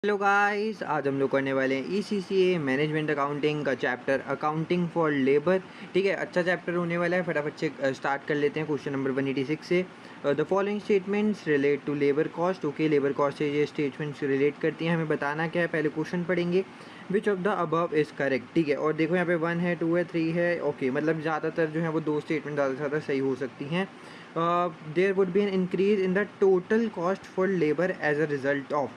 Hello guys, आज हम लोग करने वाले हैं ECCA मैनेजमेंट अकाउंटिंग का चैप्टर अकाउंटिंग फॉर लेबर। ठीक है, अच्छा चैप्टर होने वाला है। फटाफट से स्टार्ट कर लेते हैं क्वेश्चन नंबर 186 से। The following statements relate to labour cost. Okay, labour cost से ये स्टेटमेंट्स रिलेट करती हैं। हमें बताना क्या है, पहले क्वेश्चन पढ़ेंगे। Which of the above is correct. ठीक है, और देखो यहाँ पे 1 है, 2 है, 3 है। ओके, मतलब ज़्यादातर जो है वो दो स्टेटमेंट ज़्यादा से ज़्यादा सही हो सकती हैं। There would be an increase in the total cost for labour as a result of.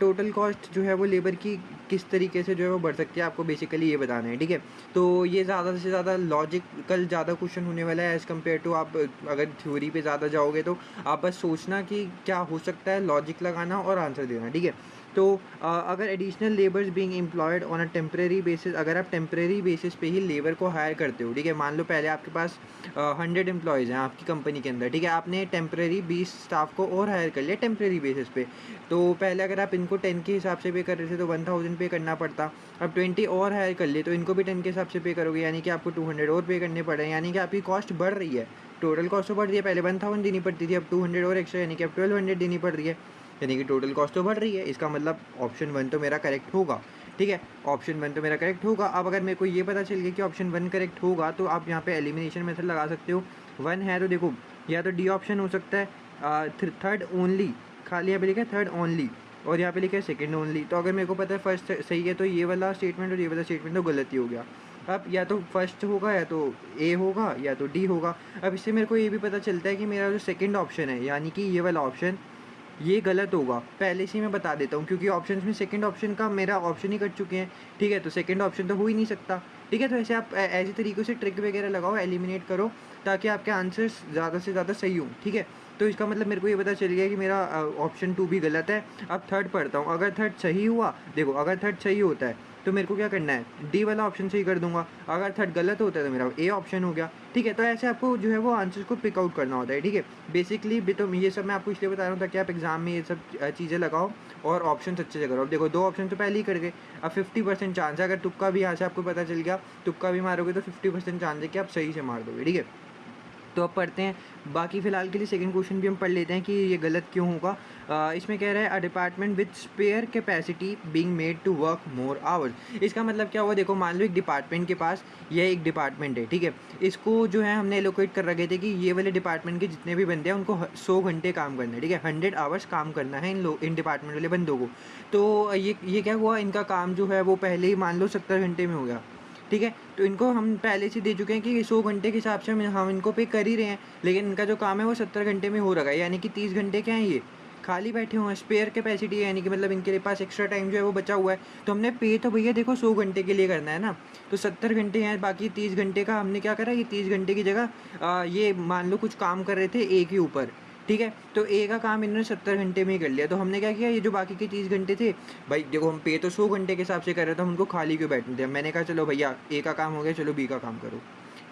Total cost जो है वो लेबर की किस तरीके से जो है वो बढ़ सकती है, आपको बेसिकली ये बताना है। ठीक है, तो ये ज़्यादा से ज़्यादा लॉजिकल ज़्यादा क्वेश्चन होने वाला है एज़ कम्पेयर टू आप अगर थ्योरी पे ज़्यादा जाओगे तो आप बस सोचना कि क्या हो सकता है, लॉजिक लगाना और आंसर देना। ठीक है, तो अगर additional labours being employed on a temporary basis, अगर आप टेम्प्रेरी बेसिस पे ही लेबर को हायर करते हो। ठीक है, मान लो पहले आपके पास 100 एम्प्लॉयज़ हैं आपकी कंपनी के अंदर। ठीक है, आपने टेम्प्रेरी 20 स्टाफ को और हायर कर लिया टेम्प्रेरी बेसिस पे। तो पहले अगर आप इनको 10 के हिसाब से पे कर रहे थे तो 1000 पे करना पड़ता। अब 20 और हायर कर लिए तो इनको भी 10 के हिसाब से पे करोगे, यानी कि आपको 200 और पे करने पड़ रहे हैं, यानी कि आपकी कॉस्ट बढ़ रही है। टोटल कॉस्ट तो बढ़ रही है, पहले 1000 देनी पड़ती थी, अब 200 और एक्स्ट्रा, यानी कि अब 1200 देनी पड़ रही है, यानी कि टोटल कॉस्ट तो बढ़ रही है। इसका मतलब ऑप्शन 1 तो मेरा करेक्ट होगा। ठीक है, ऑप्शन 1 तो मेरा करेक्ट होगा। अब अगर मेरे को ये पता चल गया कि ऑप्शन 1 करेक्ट होगा तो आप यहाँ पे एलिमिनेशन मेथड लगा सकते हो। 1 है तो देखो, या तो डी ऑप्शन हो सकता है, थर्ड ओनली, खाली यहाँ पे लिखा है थर्ड ओनली, और यहाँ पे लिखा है सेकंड ओनली। तो अगर मेरे को पता है फर्स्ट सही है तो ये वाला स्टेटमेंट और ये वाला स्टेटमेंट तो गलत ही हो गया। अब या तो फर्स्ट होगा, या तो ए होगा, या तो डी होगा। अब इससे मेरे को ये भी पता चलता है कि मेरा जो सेकंड ऑप्शन है, यानी कि ये वाला ऑप्शन, ये गलत होगा। पहले से ही मैं बता देता हूँ, क्योंकि ऑप्शंस में सेकंड ऑप्शन का मेरा ऑप्शन ही कट चुके हैं। ठीक है, तो सेकंड ऑप्शन तो हो ही नहीं सकता। ठीक है, तो ऐसे आप ऐसे तरीक़ों से ट्रिक वगैरह लगाओ, एलिमिनेट करो, ताकि आपके आंसर्स ज़्यादा से ज़्यादा सही हों। ठीक है, तो इसका मतलब मेरे को ये पता चल गया कि मेरा ऑप्शन 2 भी गलत है। अब थर्ड पढ़ता हूँ। अगर थर्ड सही हुआ, देखो अगर थर्ड सही होता है तो मेरे को क्या करना है, डी वाला ऑप्शन सही कर दूंगा। अगर थर्ड गलत होता है तो मेरा ए ऑप्शन हो गया। ठीक है, तो ऐसे आपको जो है वो आंसर्स को पिक आउट करना होता है। ठीक है, बेसिकली भी तो ये सब मैं आपको इसलिए बता रहा हूँ ताकि आप एग्जाम में ये सब चीज़ें लगाओ और ऑप्शन अच्छे से करो। अब देखो, दो ऑप्शन तो पहले ही कर गए, अब 50% चांस है। अगर तुक्का भी यहाँ से आपको पता चल गया, तुक्का भी मारोगे तो 50% चांस है कि आप सही से मार दोगे। ठीक है, तो अब पढ़ते हैं। बाकी फ़िलहाल के लिए सेकंड क्वेश्चन भी हम पढ़ लेते हैं कि ये गलत क्यों होगा। इसमें कह रहा है a department with spare capacity being made to work more hours. इसका मतलब क्या हुआ, देखो मान लो एक डिपार्टमेंट के पास, यह एक डिपार्टमेंट है। ठीक है, इसको जो है हमने एलोकेट कर रखे थे कि ये वाले डिपार्टमेंट के जितने भी बंदे हैं उनको 100 घंटे काम करना है। ठीक है, 100 आवर्स काम करना है इन डिपार्टमेंट वाले बंदों को। तो ये क्या हुआ, इनका काम जो है वो पहले ही मान लो 70 घंटे में हो गया। ठीक है, तो इनको हम पहले से दे चुके हैं कि 100 घंटे के हिसाब से हम इनको पे कर ही रहे हैं, लेकिन इनका जो काम है वो 70 घंटे में हो रखा है, यानी कि 30 घंटे क्या है, ये खाली बैठे हुए हैं। स्पेयर कैपेसिटी है, यानी कि मतलब इनके पास एक्स्ट्रा टाइम जो है वो बचा हुआ है। तो हमने पे तो भैया देखो 100 घंटे के लिए करना है ना, तो 70 घंटे हैं, बाकी 30 घंटे का हमने क्या करा, ये 30 घंटे की जगह ये मान लो कुछ काम कर रहे थे ए के ऊपर। ठीक है, तो ए का काम इन्होंने 70 घंटे में ही कर लिया। तो हमने क्या किया, ये जो बाकी के 30 घंटे थे, भाई देखो हम पे तो 100 घंटे के हिसाब से कर रहे थे, हम उनको खाली क्यों बैठने थे। मैंने कहा चलो भैया ए का काम हो गया, चलो बी का काम करो।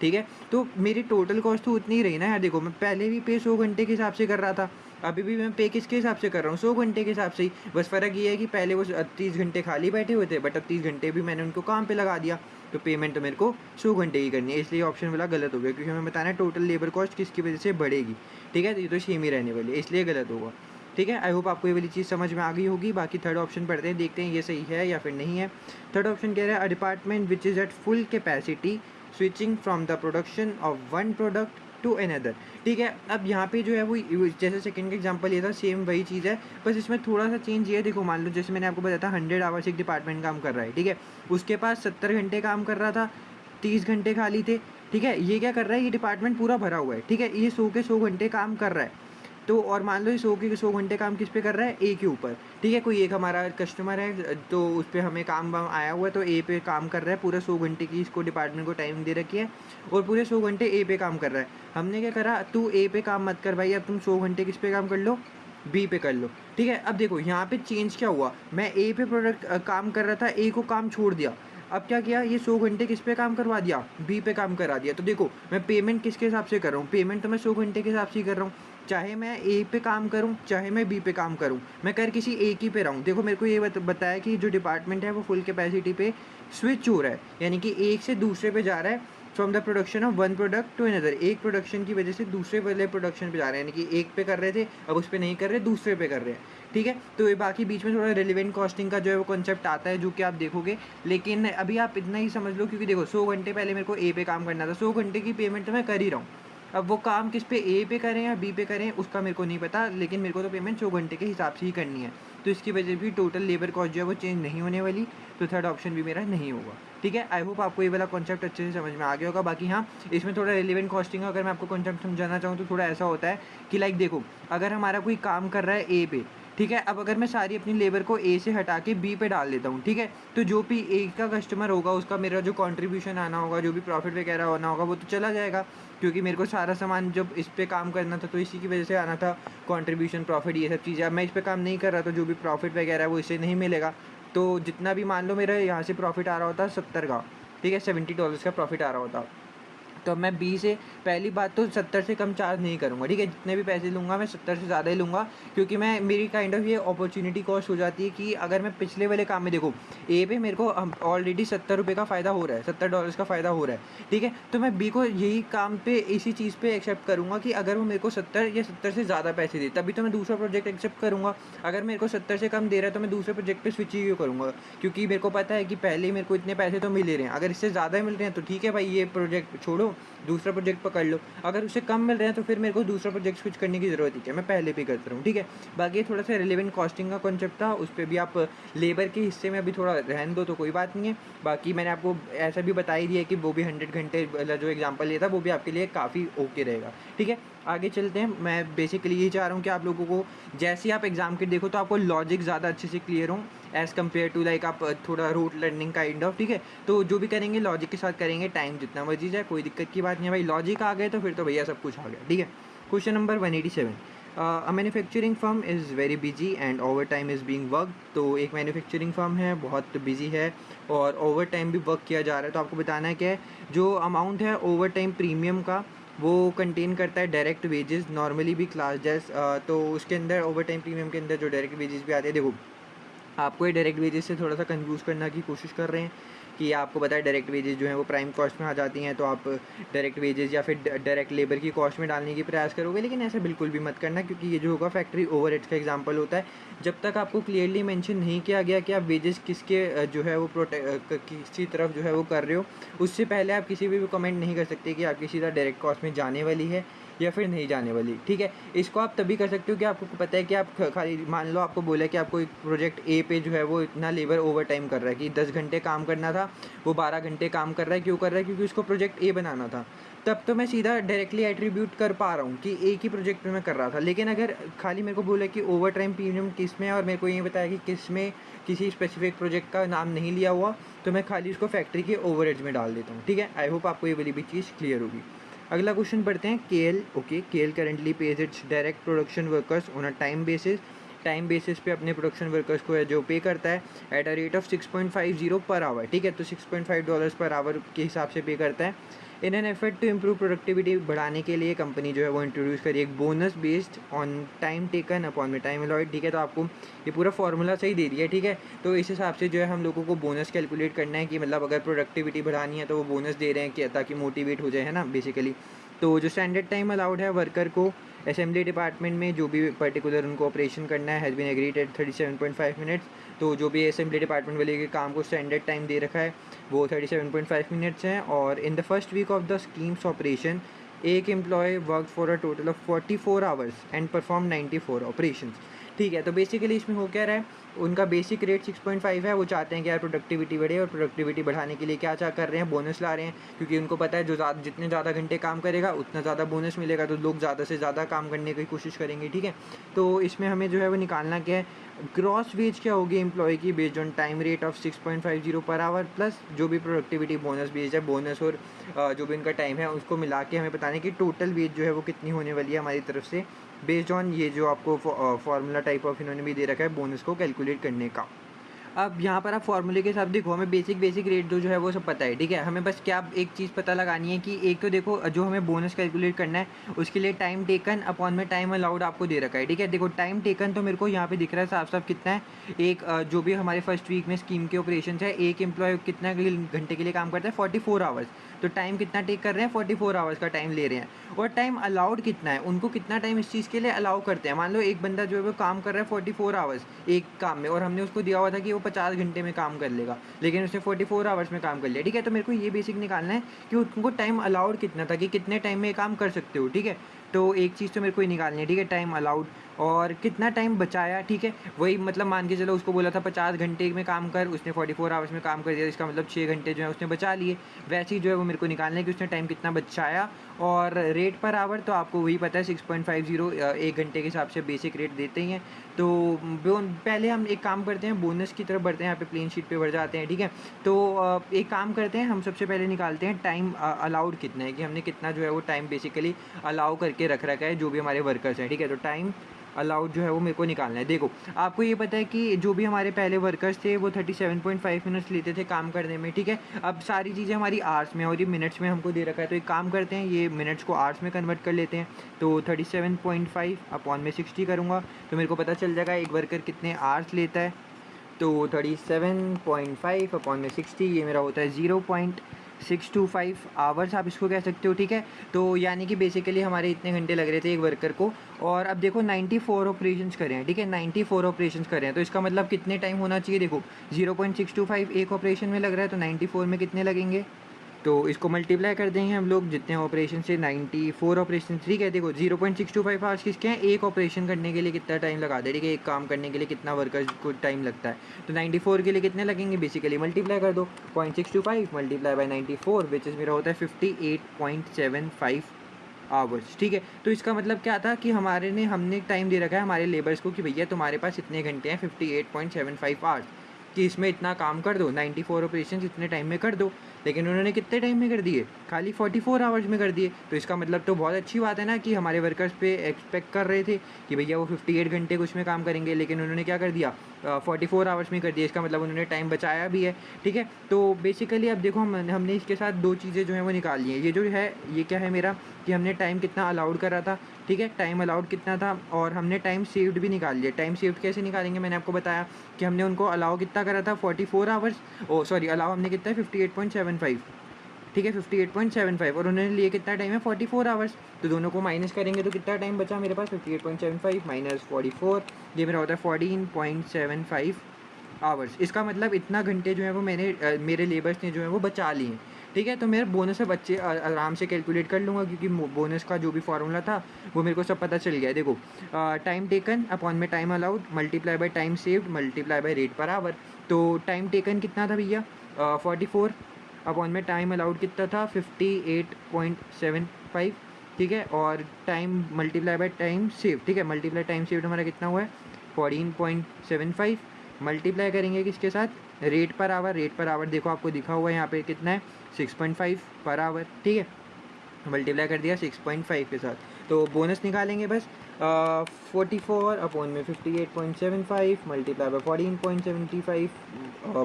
ठीक है, तो मेरी टोटल कॉस्ट तो उतनी ही रही ना यार। देखो मैं पहले भी पे 100 घंटे के हिसाब से कर रहा था, अभी भी मैं पे किसके हिसाब से कर रहा हूँ, 100 घंटे के हिसाब से ही। बस फ़र्क ये है कि पहले वो 30 घंटे खाली बैठे हुए थे, बट अब 30 घंटे भी मैंने उनको काम पे लगा दिया, तो पेमेंट तो मेरे को 100 घंटे की करनी है। इसलिए ऑप्शन वाला गलत हो गया, क्योंकि हमें बताना है टोटल लेबर कॉस्ट किसकी वजह से बढ़ेगी। ठीक है, तो ये तो सेम ही रहने वाली है, इसलिए गलत होगा। ठीक है, आई होप आपको ये वाली चीज़ समझ में आ गई होगी। बाकी थर्ड ऑप्शन पढ़ते हैं, देखते हैं ये सही है या फिर नहीं है। थर्ड ऑप्शन कह रहा है a department which is at full capacity switching from the production of one product to another. ठीक है, अब यहाँ पे जो है वो जैसे सेकंड का एग्जांपल ये था, सेम वही चीज़ है, बस इसमें थोड़ा सा चेंज ये है। देखो मान लो जैसे मैंने आपको बताया था 100 आवर्स एक डिपार्टमेंट काम कर रहा है। ठीक है, उसके पास 70 घंटे काम कर रहा था, 30 घंटे खाली थे। ठीक है, ये क्या कर रहा है, ये डिपार्टमेंट पूरा भरा हुआ है। ठीक है, ये 100 के 100 घंटे काम कर रहा है। तो और मान लो ये 100 के 100 घंटे काम किस पे कर रहा है, ए के ऊपर। ठीक है, कोई एक हमारा कस्टमर है तो उस पर हमें काम वाम आया हुआ है, तो ए पे काम कर रहा है, पूरा 100 घंटे की इसको डिपार्टमेंट को टाइम दे रखी है, और पूरे 100 घंटे ए पे काम कर रहा है। हमने क्या करा, तू ए पे काम मत कर भाई, अब तुम 100 घंटे किस पे काम कर लो, बी पे कर लो। ठीक है, अब देखो यहाँ पे चेंज क्या हुआ, मैं ए पे काम कर रहा था, ए को काम छोड़ दिया। अब क्या किया, ये 100 घंटे किस पे काम करवा दिया, बी पे काम करा दिया। तो देखो मैं पेमेंट किसके हिसाब से कर रहा हूँ, पेमेंट तो मैं 100 घंटे के हिसाब से ही कर रहा हूँ। चाहे मैं ए पे काम करूँ, चाहे मैं बी पे काम करूँ, मैं कर किसी एक ही पे रहा हूँ। देखो मेरे को ये बताया कि जो डिपार्टमेंट है वो फुल कैपेसिटी पे स्विच हो रहा है, यानी कि एक से दूसरे पे जा रहा है, from the production of one product to another. एक प्रोडक्शन की वजह से दूसरे वाले प्रोडक्शन पे जा रहे हैं, यानी कि एक पे कर रहे थे अब उस पे नहीं कर रहे, दूसरे पे कर रहे हैं। ठीक है। तो ये बाकी बीच में थोड़ा रिलेवेंट कॉस्टिंग का जो है वो कॉन्सेप्ट आता है, जो कि आप देखोगे, लेकिन अभी आप इतना ही समझ लो, क्योंकि देखो 100 घंटे पहले मेरे को ए पे काम करना था, 100 घंटे की पेमेंट तो मैं कर ही रहा हूँ। अब वो काम किस पे, ए पे करें या बी पे करें, उसका मेरे को नहीं पता, लेकिन मेरे को तो पेमेंट 100 घंटे के हिसाब से ही करनी है। तो इसकी वजह से भी टोटल लेबर कॉस्ट जो है वो चेंज नहीं होने वाली, तो थर्ड ऑप्शन भी मेरा नहीं होगा। ठीक है, आई होप आपको ये वाला कॉन्सेप्ट अच्छे से समझ में आ गया होगा। बाकी हाँ, इसमें थोड़ा रिलेवेंट कॉस्टिंग अगर मैं आपको कॉन्सेप्ट समझाना चाहूँ तो थोड़ा ऐसा होता है कि लाइक देखो, अगर हमारा कोई काम कर रहा है ए पे, ठीक है, अब अगर मैं सारी अपनी लेबर को ए से हटा के बी पे डाल देता हूँ, ठीक है, तो जो भी ए का कस्टमर होगा उसका मेरा जो कंट्रीब्यूशन आना होगा, जो भी प्रॉफिट वगैरह होना होगा, वो तो चला जाएगा, क्योंकि मेरे को सारा सामान जब इस पे काम करना था तो इसी की वजह से आना था, कंट्रीब्यूशन, प्रॉफिट, ये सब चीज़ें। अब मैं इस पे काम नहीं कर रहा तो जो भी प्रॉफिट वगैरह है वो इससे नहीं मिलेगा। तो जितना भी मान लो मेरा यहाँ से प्रॉफिट आ रहा होता 70 का, ठीक है, $70 का प्रॉफिट आ रहा होता, तो मैं बी से पहली बात तो 70 से कम चार्ज नहीं करूँगा, ठीक है, जितने भी पैसे लूँगा मैं 70 से ज़्यादा ही लूँगा, क्योंकि मैं मेरी काइंड ऑफ ये अपॉर्चुनिटी कॉस्ट हो जाती है कि अगर मैं पिछले वाले काम में देखो, ए पे मेरे को ऑलरेडी $70 का फ़ायदा हो रहा है, $70 का फ़ायदा हो रहा है, ठीक है, तो मैं बी को यही काम पे इसी चीज़ पे एक्सेप्ट करूँगा कि अगर वो मेरे को 70 या 70 से ज़्यादा पैसे दे, तभी तो मैं दूसरा प्रोजेक्ट एक्सेप्ट करूँगा। अगर मेरे को 70 से कम दे रहा है तो मैं दूसरे प्रोजेक्ट पे स्विच ही करूँगा, क्योंकि मेरे को पता है कि पहले ही मेरे को इतने पैसे तो मिल ही रहे हैं, अगर इससे ज़्यादा मिल रहे हैं तो ठीक है भाई, ये प्रोजेक्ट छोड़ो, दूसरा प्रोजेक्ट पकड़ लो। अगर उससे कम मिल रहे हैं तो फिर मेरे को दूसरा प्रोजेक्ट स्विच करने की ज़रूरत ही क्या, मैं पहले पे करता रहूँ, ठीक है। बाकी थोड़ा सा रिलेवेंट कॉस्टिंग का कॉन्सेप्ट था, उस पर भी आप लेबर के हिस्से में अभी थोड़ा रहने दो तो कोई बात नहीं है। बाकी मैंने आपको ऐसा भी बता ही दिया कि वो भी 100 घंटे वाला जो एग्जाम्पल लिया था वो भी आपके लिए काफ़ी ओके रहेगा, ठीक है। आगे चलते हैं। मैं बेसिकली यही चाह रहा हूँ कि आप लोगों को जैसे ही आप एग्जाम के देखो तो आपको लॉजिक ज़्यादा अच्छे से क्लियर हो एज़ कम्पेयर टू लाइक आप थोड़ा रूट लर्निंग काइंड ऑफ, ठीक है। तो जो भी करेंगे लॉजिक के साथ करेंगे, टाइम जितना मर्जी जाए, कोई दिक्कत की बात नहीं है भाई, लॉजिक आ गए तो फिर तो भैया सब कुछ आ गया, ठीक है। Question number 187, a manufacturing firm is very busy and over time is being work. तो एक मैन्युफैक्चरिंग फर्म है, बहुत बिजी है और ओवर टाइम भी वर्क किया जा रहा है। तो आपको बताना है क्या है, जो अमाउंट है ओवर टाइम प्रीमियम का वो कंटेन करता है डायरेक्ट वेजेस, नॉर्मली भी क्लास जैस, तो उसके अंदर ओवर टाइम प्रीमियम के अंदर जो डायरेक्ट वेजेस भी आते हैं, देखो आपको ये डायरेक्ट वेजेस से थोड़ा सा कंफ्यूज करने की कोशिश कर रहे हैं कि आपको पता है डायरेक्ट वेजेस जो हैं वो प्राइम कॉस्ट में आ जाती हैं, तो आप डायरेक्ट वेजेस या फिर डायरेक्ट लेबर की कॉस्ट में डालने की प्रयास करोगे, लेकिन ऐसा बिल्कुल भी मत करना, क्योंकि ये जो होगा फैक्ट्री ओवरहेड्स का एग्जांपल होता है। जब तक आपको क्लियरली मेंशन नहीं किया गया कि आप वेजेस किसके जो है वो किसी तरफ जो है वो कर रहे हो, उससे पहले आप किसी भी कमेंट नहीं कर सकते कि आपकी सीधा डायरेक्ट कॉस्ट में जाने वाली है या फिर नहीं जाने वाली, ठीक है। इसको आप तभी कर सकते हो कि आपको पता है कि आप खाली मान लो आपको बोला है कि आपको एक प्रोजेक्ट ए पे जो है वो इतना लेबर ओवर टाइम कर रहा है कि 10 घंटे काम करना था, वो 12 घंटे काम कर रहा है, क्यों कर रहा है, क्योंकि उसको प्रोजेक्ट ए बनाना था। तब तो मैं सीधा डायरेक्टली एट्रीब्यूट कर पा रहा हूँ कि एक ही प्रोजेक्ट में मैं कर रहा था। लेकिन अगर खाली मेरे को बोला कि ओवर टाइम प्रीमियम किस में है और मेरे को ये बताया कि किस में, किसी स्पेसिफिक प्रोजेक्ट का नाम नहीं लिया हुआ, तो मैं खाली उसको फैक्ट्री के ओवरहेड्स में डाल देता हूँ, ठीक है। आई होप आपको ये वाली भी चीज़ क्लियर होगी। अगला क्वेश्चन पढ़ते हैं। KL, okay, KL currently page it's direct production workers on a time basis. Time basis पे अपने प्रोडक्शन वर्कर्स को जो पे करता है at a rate of 6.50 per hour, ठीक है, तो $6.5 पर आवर के हिसाब से पे करता है। In an effort to improve productivity, बढ़ाने के लिए कंपनी जो है वो इंट्रोड्यूस करी एक bonus based on time taken upon में टाइम अलॉयड, ठीक है। तो आपको ये पूरा फॉर्मूला सही दे दिया है, ठीक है। तो इस हिसाब से जो है हम लोगों को बोनस कैलकुलेट करना है कि मतलब अगर प्रोडक्टिविटी बढ़ानी है तो वो बोनस दे रहे हैं कि ताकि मोटिवेट हो जाए, है ना, बेसिकली। तो जो स्टैंडर्ड टाइम अलाउड है वर्कर को असेंबली डिपार्टमेंट में जो भी पर्टिकुलर उनको ऑपरेशन करना है has been agreed at 37.5 minutes. तो जो भी असेंबली डिपार्टमेंट वाले के काम को स्टैंडर्ड टाइम दे रखा है वो 37.5 मिनट्स हैं। और in the first week of the scheme's operation एक employee work for a total of 44 hours and perform 94 operations, ठीक है। तो बेसिकली इसमें हो क्या रहा है, उनका बेसिक रेट 6.5 है, वो चाहते हैं कि यार प्रोडक्टिविटी बढ़े, और प्रोडक्टिविटी बढ़ाने के लिए क्या कर रहे हैं, बोनस ला रहे हैं, क्योंकि उनको पता है जो जितने ज़्यादा घंटे काम करेगा उतना ज़्यादा बोनस मिलेगा, तो लोग ज़्यादा से ज़्यादा काम करने की कोशिश करेंगे, ठीक है। तो इसमें हमें जो है वो निकालना क्या है, ग्रॉस वेज क्या होगी एम्प्लॉय की based on time rate of 6.50 per hour plus जो भी प्रोडक्टिविटी बोनस बेस्ड है, बोनस और जो भी उनका टाइम है उसको मिला के हमें बताने की टोटल वेज जो है वो कितनी होने वाली है हमारी तरफ से, बेस्ड ऑन ये जो आपको फार्मूला टाइप ऑफ इन्होंने भी दे रखा है बोनस को कैलकुलेट करने का। अब यहाँ पर आप फॉर्मूले के हिसाब देखो, हमें बेसिक रेट जो है वो सब पता है, ठीक है। हमें बस क्या एक चीज़ पता लगानी है कि एक तो देखो जो हमें बोनस कैलकुलेट करना है उसके लिए टाइम टेकन अपॉन में टाइम अलाउड आपको दे रखा है, ठीक है। देखो टाइम टेकन तो मेरे को यहाँ पे दिख रहा है साफ साफ कितना है। एक जो भी हमारे फर्स्ट वीक में स्कीम के ऑपरेशन है, एक एम्प्लॉय कितना घंटे के लिए काम करता है, 44 आवर्स। तो टाइम कितना टेक कर रहे हैं, 44 आवर्स का टाइम ले रहे हैं। और टाइम अलाउड कितना है, उनको कितना टाइम इस चीज़ के लिए अलाउ करते हैं। मान लो एक बंदा जो है वो काम कर रहा है 44 आवर्स एक काम में, और हमने उसको दिया हुआ था कि वो 50 घंटे में काम कर लेगा, लेकिन उसने 44 आवर्स में काम कर लिया, ठीक है। तो मेरे को ये बेसिक निकालना है कि उनको टाइम अलाउड कितना था, कि कितने टाइम में काम कर सकते हो, ठीक है। तो एक चीज़ तो मेरे को ये निकालनी है, ठीक है, टाइम अलाउड और कितना टाइम बचाया, ठीक है। वही मतलब मान के चलो उसको बोला था 50 घंटे में काम कर, उसने 44 आवर्स में काम कर दिया, इसका मतलब 6 घंटे जो है उसने बचा लिए। वैसे ही जो है वो मेरे को निकालना है कि उसने टाइम कितना बचाया। और रेट पर आवर तो आपको वही पता है 6.50 एक घंटे के हिसाब से बेसिक रेट देते ही हैं। तो पहले हम एक काम करते हैं, बोनस की तरफ बढ़ते हैं, यहाँ पे प्लेन शीट पे बढ़ जाते हैं, ठीक है। तो एक काम करते हैं, हम सबसे पहले निकालते हैं टाइम अलाउड कितना है, कि हमने कितना जो है वो टाइम बेसिकली अलाउ करके रख रखा है जो भी हमारे वर्कर्स हैं, ठीक है। तो टाइम अलाउड जो है वो मेरे को निकालना है। देखो आपको ये पता है कि जो भी हमारे पहले वर्कर्स थे वो 37.5 मिनट्स लेते थे काम करने में, ठीक है। अब सारी चीज़ें हमारी आवर्स में और ये मिनट्स में हमको दे रखा है, तो एक काम करते हैं, ये मिनट्स को आवर्स में कन्वर्ट कर लेते हैं। तो 37.5 अपॉन में 60 करूँगा तो मेरे को पता चल जाएगा एक वर्कर कितने आवर्स लेता है। तो 37.5 अपॉन में 60, ये मेरा होता है 0.625 आवर्स, आप इसको कह सकते हो, ठीक है। तो यानी कि बेसिकली हमारे इतने घंटे लग रहे थे एक वर्कर को। और अब देखो 94 ऑपरेशंस करें हैं, ठीक है, 94 ऑपरेशंस करें हैं, तो इसका मतलब कितने टाइम होना चाहिए। देखो 0.625 एक ऑपरेशन में लग रहा है, तो 94 में कितने लगेंगे, तो इसको मल्टीप्लाई कर देंगे हम लोग जितने ऑपरेशन से, 94 ऑपरेशन, ठीक है। देखो 0.625 आवर्स किसके हैं, एक ऑपरेशन करने के लिए कितना टाइम लगा दे, ठीक है, एक काम करने के लिए कितना वर्कर्स को टाइम लगता है। तो 94 के लिए कितने लगेंगे, बेसिकली मल्टीप्लाई कर दो 0.625 मल्टीप्लाई बाय 94 विच इज़ मेरा होता है 58.75 आवर्स, ठीक है। तो इसका मतलब क्या था कि हमने टाइम दे रखा है हमारे लेबर्स को कि भैया तुम्हारे पास इतने घंटे हैं, 58.75 आवर्स, कि इसमें इतना काम कर दो, 94 ऑपरेशन इतने टाइम में कर दो। लेकिन उन्होंने कितने टाइम में कर दिए, खाली 44 आवर्स में कर दिए। तो इसका मतलब तो बहुत अच्छी बात है ना, कि हमारे वर्कर्स पे एक्सपेक्ट कर रहे थे कि भैया वो 58 घंटे कुछ में काम करेंगे, लेकिन उन्होंने क्या कर दिया, 44 आवर्स में कर दिया। इसका मतलब उन्होंने टाइम बचाया भी है, ठीक है। तो बेसिकली अब देखो हमने इसके साथ दो चीज़ें जो हैं वो निकाल ली हैं। ये जो है ये क्या है मेरा, कि हमने टाइम कितना अलाउड करा था, ठीक है, टाइम अलाउड कितना था, और हमने टाइम सेव्ड भी निकाल लिया। टाइम सेव्ड कैसे निकालेंगे, मैंने आपको बताया कि हमने उनको अलाउ कितना करा था, 44 आवर्स, अलाउ हमने कितना है 58.75, ठीक है, 58.75, और उन्होंने लिए कितना टाइम है 44 आवर्स। तो दोनों को माइनस करेंगे तो कितना टाइम बचा मेरे पास, 58.75 माइनस 44, ये मेरा होता है 14.75 आवर्स। इसका मतलब इतना घंटे जो है वो मेरे लेबर्स ने जो है वो बचा लिए हैं, ठीक है। तो मेरा बोनस अब बच्चे आराम से कैलकुलेट कर लूँगा, क्योंकि बोनस का जो भी फार्मूला था वो मेरे को सब पता चल गया है। देखो टाइम टेकन अपॉन में time allowed multiply by time saved multiply by rate per hour. तो टाइम टेकन कितना था भैया, 44 अपॉन में टाइम अलाउड कितना था, 58.75, ठीक है, और time multiply by time save, ठीक है, मल्टीप्लाई टाइम सेव्ड हमारा कितना हुआ है 14.75, मल्टीप्लाई करेंगे किसके साथ, rate per hour. Rate per hour देखो आपको दिखा हुआ है यहाँ पे कितना है 6.5 पर आवर, ठीक है, मल्टीप्लाई कर दिया 6.5 के साथ। तो बोनस निकालेंगे बस 44 अपॉन में 58.75 मल्टीप्लाई बाय 14.75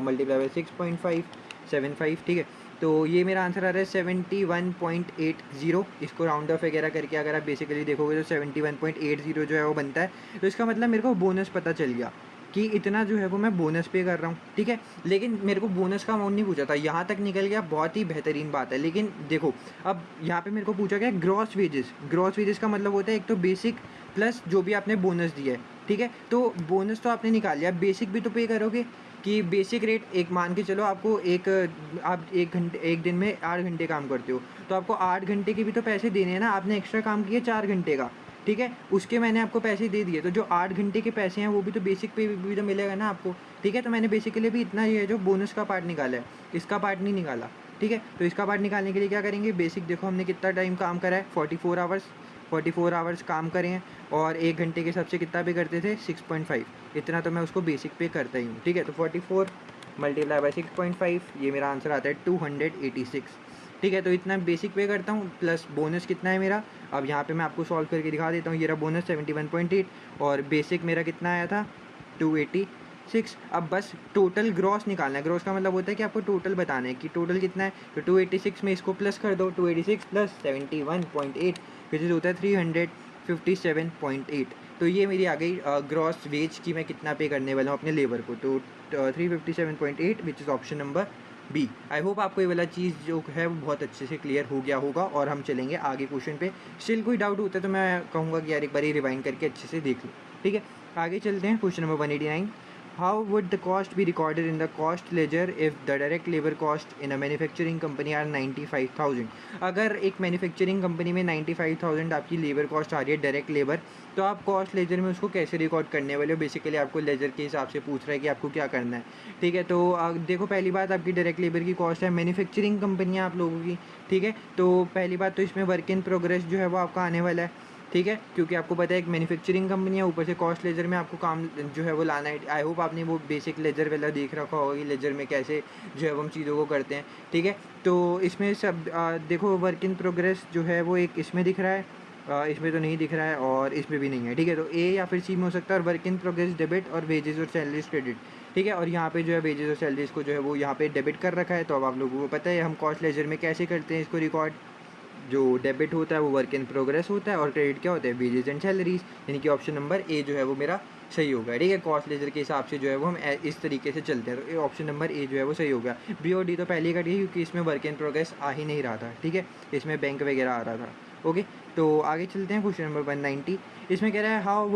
मल्टीप्लाई बाय 6.575, ठीक है। तो ये मेरा आंसर आ रहा है 71.80। इसको राउंड ऑफ वगैरह करके अगर आप बेसिकली देखोगे तो 71.80 जो है वो बनता है। तो इसका मतलब मेरे को बोनस पता चल गया कि इतना जो है वो मैं बोनस पे कर रहा हूँ, ठीक है। लेकिन मेरे को बोनस का अमाउंट नहीं पूछा था, यहाँ तक निकल गया, बहुत ही बेहतरीन बात है। लेकिन देखो अब यहाँ पे मेरे को पूछा गया ग्रॉस वेजेस। ग्रॉस वेजेस का मतलब होता है एक तो बेसिक प्लस जो भी आपने बोनस दिया है, ठीक है। तो बोनस तो आपने निकाल लिया, बेसिक भी तो पे करोगे, कि बेसिक रेट एक मान के चलो आपको आप एक दिन में 8 घंटे काम करते हो, तो आपको 8 घंटे के भी तो पैसे देने हैं ना। आपने एक्स्ट्रा काम किया 4 घंटे का, ठीक है, उसके मैंने आपको पैसे दे दिए, तो जो 8 घंटे के पैसे हैं वो भी तो बेसिक पे भी तो मिलेगा ना आपको, ठीक है। तो मैंने बेसिकली भी इतना ये जो बोनस का पार्ट निकाला है, इसका पार्ट नहीं निकाला, ठीक है। तो इसका पार्ट निकालने के लिए क्या करेंगे, बेसिक देखो हमने कितना टाइम काम करा है 44 आवर्स, 44 आवर्स काम करें हैं, और एक घंटे के हिसाब से कितना पे करते थे 6.5, इतना तो मैं उसको बेसिक पे करता ही हूँ, ठीक है। तो 44 मल्टीप्लाई बाय 6.5, ये मेरा आंसर आता है 286, ठीक है। तो इतना बेसिक पे करता हूँ, प्लस बोनस कितना है मेरा, अब यहाँ पे मैं आपको सॉल्व करके दिखा देता हूँ। ये रहा बोनस 71.8, और बेसिक मेरा कितना आया था 286, 6। अब बस टोटल ग्रॉस निकालना है। ग्रॉस का मतलब होता है कि आपको टोटल बताना है कि टोटल कितना है। तो 286 में इसको प्लस कर दो, 286 प्लस 71.8 विच इज़ होता है 357.8। तो ये मेरी आ गई ग्रॉस वेज की मैं कितना पे करने वाला हूँ अपने लेबर को। तो 357.8 which is option number B. I hope आपको ये वाला चीज़ जो है वो बहुत अच्छे से क्लियर हो गया होगा और हम चलेंगे आगे क्वेश्चन पे। स्टिल कोई डाउट होता है तो मैं कहूँगा कि यार एक बार रिवाइंड करके अच्छे से देख लो, ठीक है। आगे चलते हैं question number 189। How would the cost be recorded in the cost ledger if the direct labor cost in a manufacturing company are 95,000? अगर एक मैन्युफैक्चरिंग कंपनी में 95,000 आपकी लेबर कॉस्ट आ रही है डायरेक्ट लेबर, तो आप कॉस्ट लेजर में उसको कैसे रिकॉर्ड करने वाले हो। बेसिकली आपको लेजर के हिसाब से पूछ रहा है कि आपको क्या करना है, ठीक है। तो देखो पहली बात आपकी डायरेक्ट लेबर की कॉस्ट है, मैन्युफैक्चरिंग कंपनियाँ आप लोगों की, ठीक है। तो पहली बात तो इसमें वर्क इन प्रोग्रेस जो है वो आपका आने वाला है, ठीक है, क्योंकि आपको पता है एक मैन्युफैक्चरिंग कंपनी है, ऊपर से कॉस्ट लेजर में आपको काम जो है वो लाना है। आई होप आपने वो बेसिक लेजर वाला देख रखा होगा कि लेजर में कैसे जो है वो हम चीज़ों को करते हैं, ठीक है। तो इसमें सब देखो वर्क इन प्रोग्रेस जो है वो एक इसमें दिख रहा है, इसमें तो नहीं दिख रहा है और इसमें भी नहीं है, ठीक है। तो ए या फिर सी में हो सकता है। और वर्क इन प्रोग्रेस डेबिट और वेजेस और सैलरीज क्रेडिट, ठीक है। और यहाँ पे जो है वेजेस और सैलरीज को जो है वो यहाँ पे डेबिट कर रखा है। तो अब आप लोगों को पता है हम कॉस्ट लेजर में कैसे करते हैं इसको रिकॉर्ड। जो डेबिट होता है वो वर्क इन प्रोग्रेस होता है और क्रेडिट क्या होता है, वेजेस एंड सैलरीज। यानी कि ऑप्शन नंबर ए जो है वो मेरा सही होगा, ठीक है। कॉस्ट लेजर के हिसाब से जो है वो हम इस तरीके से चलते हैं। तो ऑप्शन नंबर ए जो है वो सही होगा। बी और डी तो पहले ही कट गई क्योंकि इसमें वर्क इन प्रोग्रेस आ ही नहीं रहा था, ठीक है, इसमें बैंक वगैरह आ रहा था। ओके, तो आगे चलते हैं क्वेश्चन नंबर 190। इसमें कह रहा है how